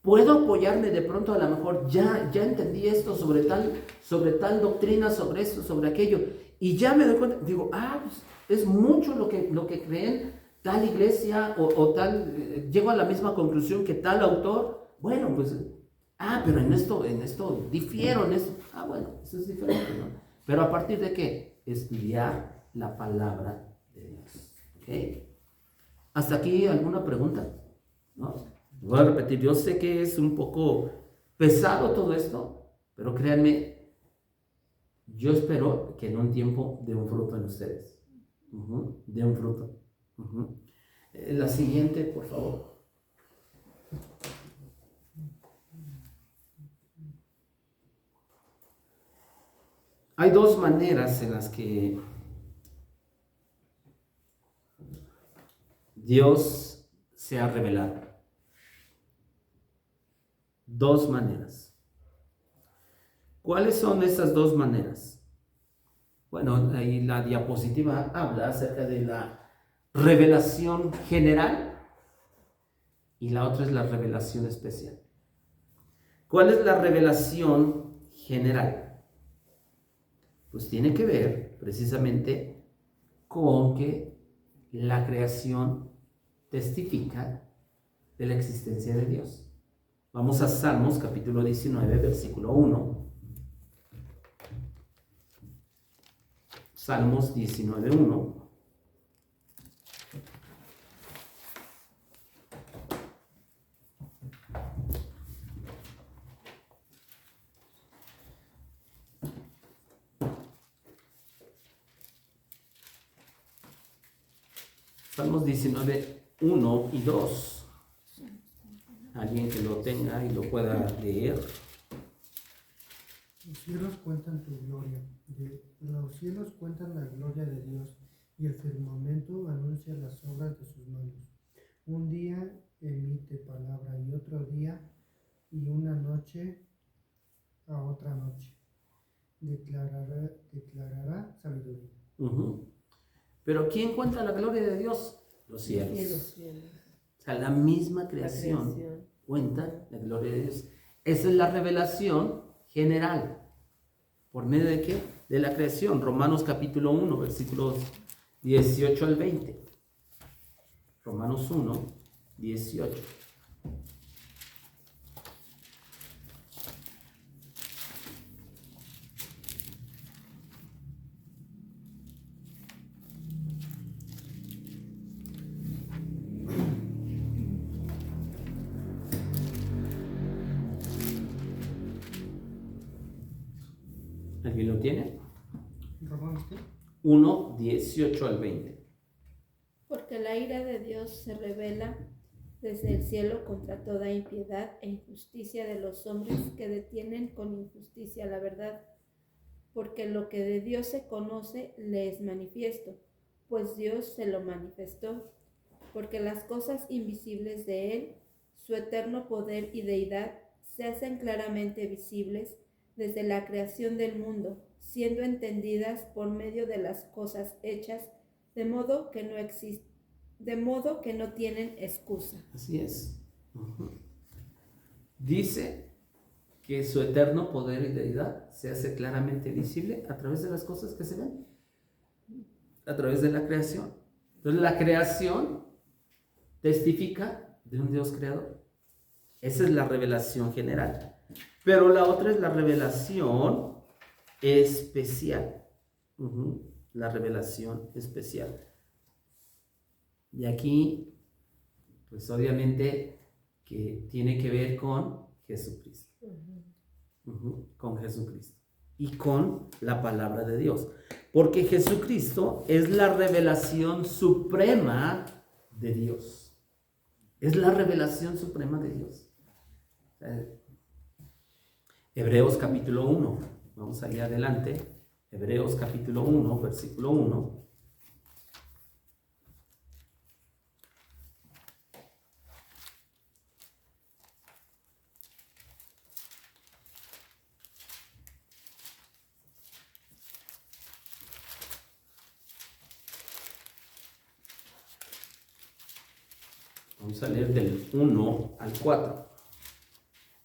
Puedo apoyarme de pronto, a lo mejor ya entendí esto sobre tal doctrina, sobre esto, sobre aquello, y ya me doy cuenta, digo, pues es mucho lo que creen tal iglesia o tal, llego a la misma conclusión que tal autor. Bueno, pues, pero en esto difiero, en esto, bueno, eso es diferente, ¿no? Pero a partir de qué? Estudiar la palabra de Dios. ¿Ok? ¿Hasta aquí alguna pregunta? ¿No? Voy a repetir, yo sé que es un poco pesado todo esto, pero créanme, yo espero que en un tiempo dé un fruto en ustedes. Dé un fruto. La siguiente, por favor. Hay dos maneras en las que Dios se ha revelado. Dos maneras. ¿Cuáles son esas dos maneras? Bueno, ahí la diapositiva habla acerca de la revelación general y la otra es la revelación especial. ¿Cuál es la revelación general? Pues tiene que ver precisamente con que la creación testifica de la existencia de Dios. Vamos a Salmos capítulo 19, versículo 1. Salmos 19, 1. Salmos 19, 1 y 2. Alguien que lo tenga y lo pueda leer. Los cielos cuentan tu gloria, los cielos cuentan la gloria de Dios, y el firmamento anuncia las obras de sus manos. Un día emite palabra y otro día, y una noche a otra noche. Declarará sabiduría. Pero ¿quién cuenta la gloria de Dios? Los cielos. O sea, la misma creación cuenta la gloria de Dios. Esa es la revelación general. ¿Por medio de qué? De la creación. Romanos capítulo 1, versículos 18 al 20. Romanos 1, 18. ¿Alguien lo tiene? ¿Romanos qué? 1, 18 al 20. Porque la ira de Dios se revela desde el cielo contra toda impiedad e injusticia de los hombres que detienen con injusticia la verdad. Porque lo que de Dios se conoce le es manifiesto, pues Dios se lo manifestó. Porque las cosas invisibles de Él, su eterno poder y deidad, se hacen claramente visibles desde la creación del mundo, siendo entendidas por medio de las cosas hechas, de modo que no tienen excusa. Así es. Dice que su eterno poder y deidad se hace claramente visible a través de las cosas que se ven, a través de la creación. Entonces la creación testifica de un Dios creador. Esa es la revelación general. Pero la otra es la revelación especial. La revelación especial. Y aquí Pues obviamente que tiene que ver con Jesucristo. Con Jesucristo. Y con la palabra de Dios. Porque Jesucristo es la revelación suprema de Dios. Es la revelación suprema de Dios. Hebreos capítulo 1. Vamos allá adelante. Hebreos capítulo 1, versículo 1. Vamos a leer del 1 al 4.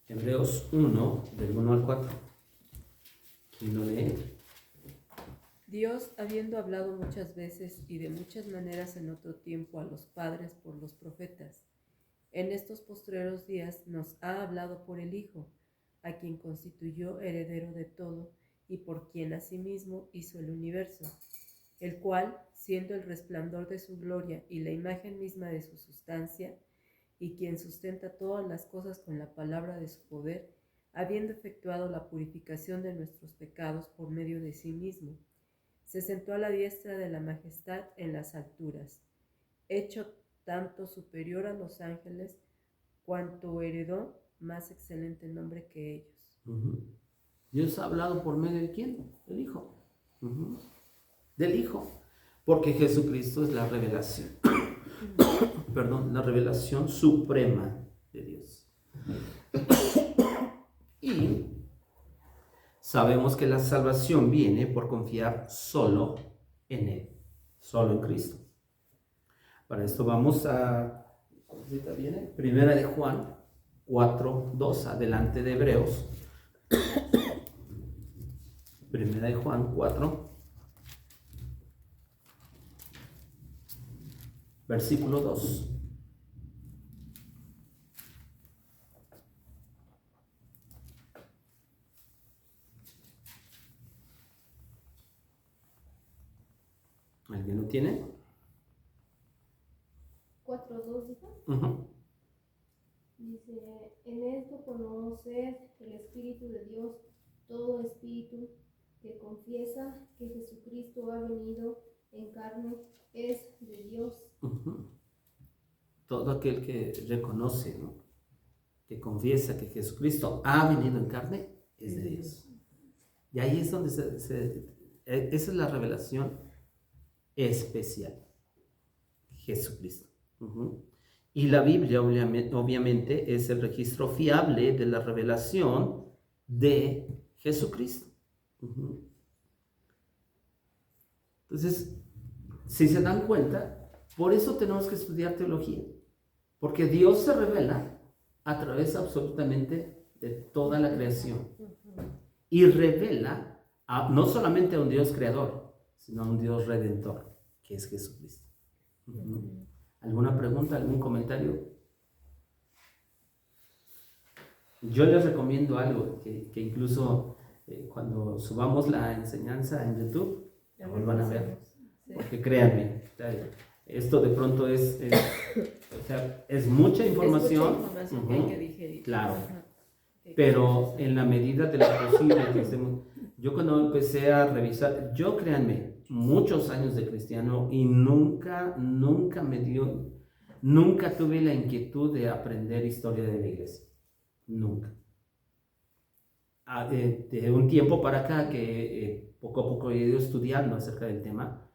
Hebreos 1, del 1 al 4. ¿Quién lo lee? Dios, habiendo hablado muchas veces y de muchas maneras en otro tiempo a los padres por los profetas, en estos postreros días nos ha hablado por el Hijo, a quien constituyó heredero de todo y por quien asimismo hizo el universo, el cual, siendo el resplandor de su gloria y la imagen misma de su sustancia, y quien sustenta todas las cosas con la palabra de su poder, habiendo efectuado la purificación de nuestros pecados por medio de sí mismo, se sentó a la diestra de la majestad en las alturas, hecho tanto superior a los ángeles, cuanto heredó más excelente nombre que ellos. Dios ha hablado por medio de ¿quién? Del Hijo. Del Hijo. Porque Jesucristo es la revelación. Perdón, la revelación suprema de Dios. Y sabemos que la salvación viene por confiar solo en Él, solo en Cristo. Para esto vamos a, ahorita viene, Primera de Juan 4:2, adelante de Hebreos. Primera de Juan 4, versículo 2. ¿Alguien lo tiene? 4:2 dijo. Dice, en esto conocer el Espíritu de Dios, todo espíritu que confiesa que Jesucristo ha venido en carne es de Dios. Todo aquel que reconoce, ¿no?, que confiesa que Jesucristo ha venido en carne es de Dios. Y ahí es donde esa es la revelación especial. Jesucristo. Y la Biblia obviamente es el registro fiable de la revelación de Jesucristo. Entonces, si se dan cuenta, por eso tenemos que estudiar teología, porque Dios se revela a través absolutamente de toda la creación y revela no solamente a un Dios creador, sino a un Dios redentor, que es Jesucristo. ¿Alguna pregunta, algún comentario? Yo les recomiendo algo que incluso cuando subamos la enseñanza en YouTube, la vuelvan a ver, porque créanme, esto de pronto es mucha información, que hay que digerir. claro, pero en la medida de lo posible que hacemos. Yo cuando empecé a revisar, créanme, muchos años de cristiano y nunca tuve la inquietud de aprender historia de la iglesia, nunca. De un tiempo para acá que poco a poco he ido estudiando acerca del tema,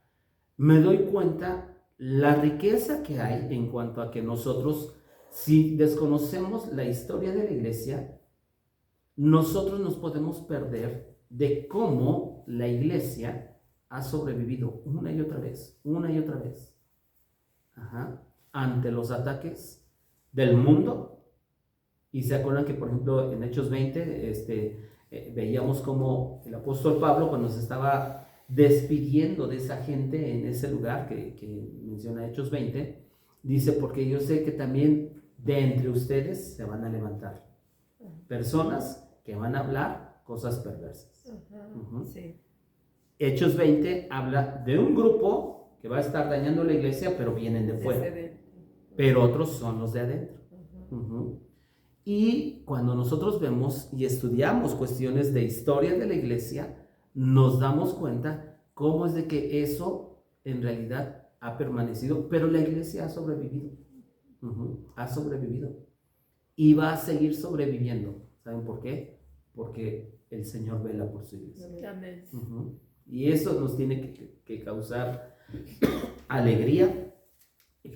me doy cuenta la riqueza que hay en cuanto a que nosotros, si desconocemos la historia de la iglesia, nosotros nos podemos perder de cómo la iglesia ha sobrevivido una y otra vez, ante los ataques del mundo. Y se acuerdan que, por ejemplo, en Hechos 20, veíamos como el apóstol Pablo, cuando se estaba despidiendo de esa gente en ese lugar que menciona Hechos 20, dice, porque yo sé que también de entre ustedes se van a levantar personas que van a hablar cosas perversas. Sí. Hechos 20 habla de un grupo que va a estar dañando la iglesia, pero vienen de fuera. pero otros son los de adentro. Ujú. Y cuando nosotros vemos y estudiamos cuestiones de historia de la iglesia, nos damos cuenta cómo es de que eso en realidad ha permanecido, pero la iglesia ha sobrevivido. Ha sobrevivido. Y va a seguir sobreviviendo. ¿Saben por qué? Porque el Señor vela por su iglesia. Amén. Y eso nos tiene que causar alegría,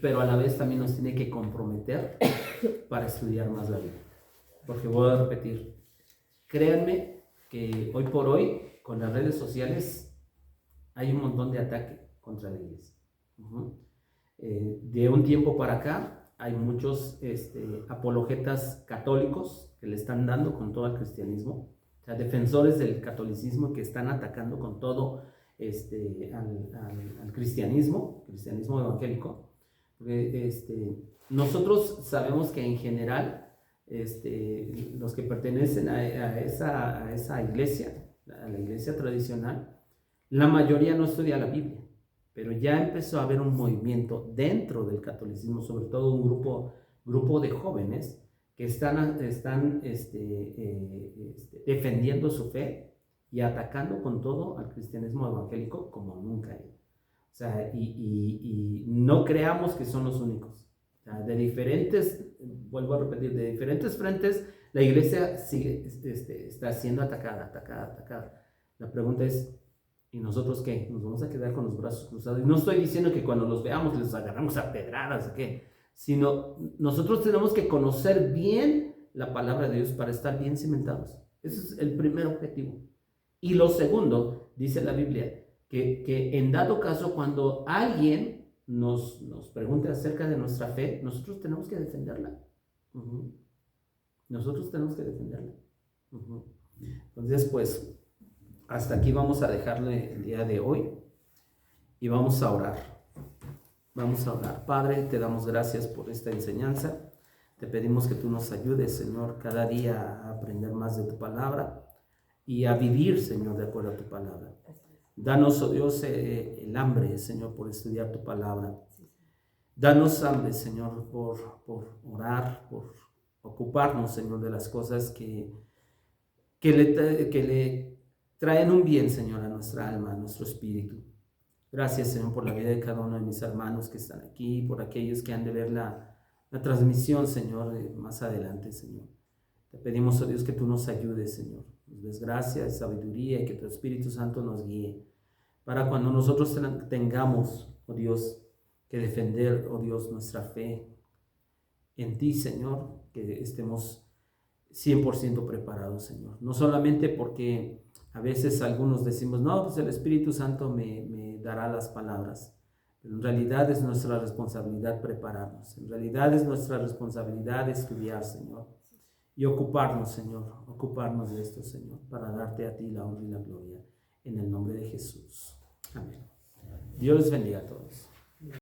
pero a la vez también nos tiene que comprometer para estudiar más la Biblia. Porque voy a repetir, créanme que hoy por hoy, con las redes sociales, hay un montón de ataque contra la iglesia. De un tiempo para acá, hay muchos apologetas católicos que le están dando con todo al cristianismo, o sea, defensores del catolicismo que están atacando con todo al cristianismo evangélico. Nosotros sabemos que en general los que pertenecen a esa iglesia, a la iglesia tradicional, la mayoría no estudia la Biblia, pero ya empezó a haber un movimiento dentro del catolicismo, sobre todo un grupo de jóvenes que están defendiendo su fe y atacando con todo al cristianismo evangélico como nunca. O sea, y no creamos que son los únicos. O sea, vuelvo a repetir, de diferentes frentes, la iglesia sigue, está siendo atacada. La pregunta es, ¿y nosotros qué? ¿Nos vamos a quedar con los brazos cruzados? Y no estoy diciendo que cuando los veamos les agarramos a pedradas o qué, sino nosotros tenemos que conocer bien la palabra de Dios para estar bien cimentados. Ese es el primer objetivo. Y lo segundo, dice la Biblia, que en dado caso, cuando alguien nos pregunte acerca de nuestra fe, nosotros tenemos que defenderla. Nosotros tenemos que defenderla. Entonces, pues, hasta aquí vamos a dejarle el día de hoy y vamos a orar. Vamos a orar. Padre, te damos gracias por esta enseñanza. Te pedimos que tú nos ayudes, Señor, cada día a aprender más de tu palabra y a vivir, Señor, de acuerdo a tu palabra. Danos, oh Dios, el hambre, Señor, por estudiar tu palabra. Danos hambre, Señor, por orar, por ocuparnos, Señor, de las cosas que le traen un bien, Señor, a nuestra alma, a nuestro espíritu. Gracias, Señor, por la vida de cada uno de mis hermanos que están aquí, por aquellos que han de ver la transmisión, Señor, más adelante, Señor. Te pedimos, oh Dios, que tú nos ayudes, Señor. Nos des gracia y sabiduría y que tu Espíritu Santo nos guíe para cuando nosotros tengamos, oh Dios, que defender, oh Dios, nuestra fe en ti, Señor, que estemos 100% preparados, Señor. No solamente porque a veces algunos decimos, no, pues el Espíritu Santo me dará las palabras, pero en realidad es nuestra responsabilidad prepararnos. En realidad es nuestra responsabilidad estudiar, Señor, y ocuparnos, Señor, ocuparnos de esto, Señor, para darte a ti la honra y la gloria, en el nombre de Jesús. Amén. Dios les bendiga a todos.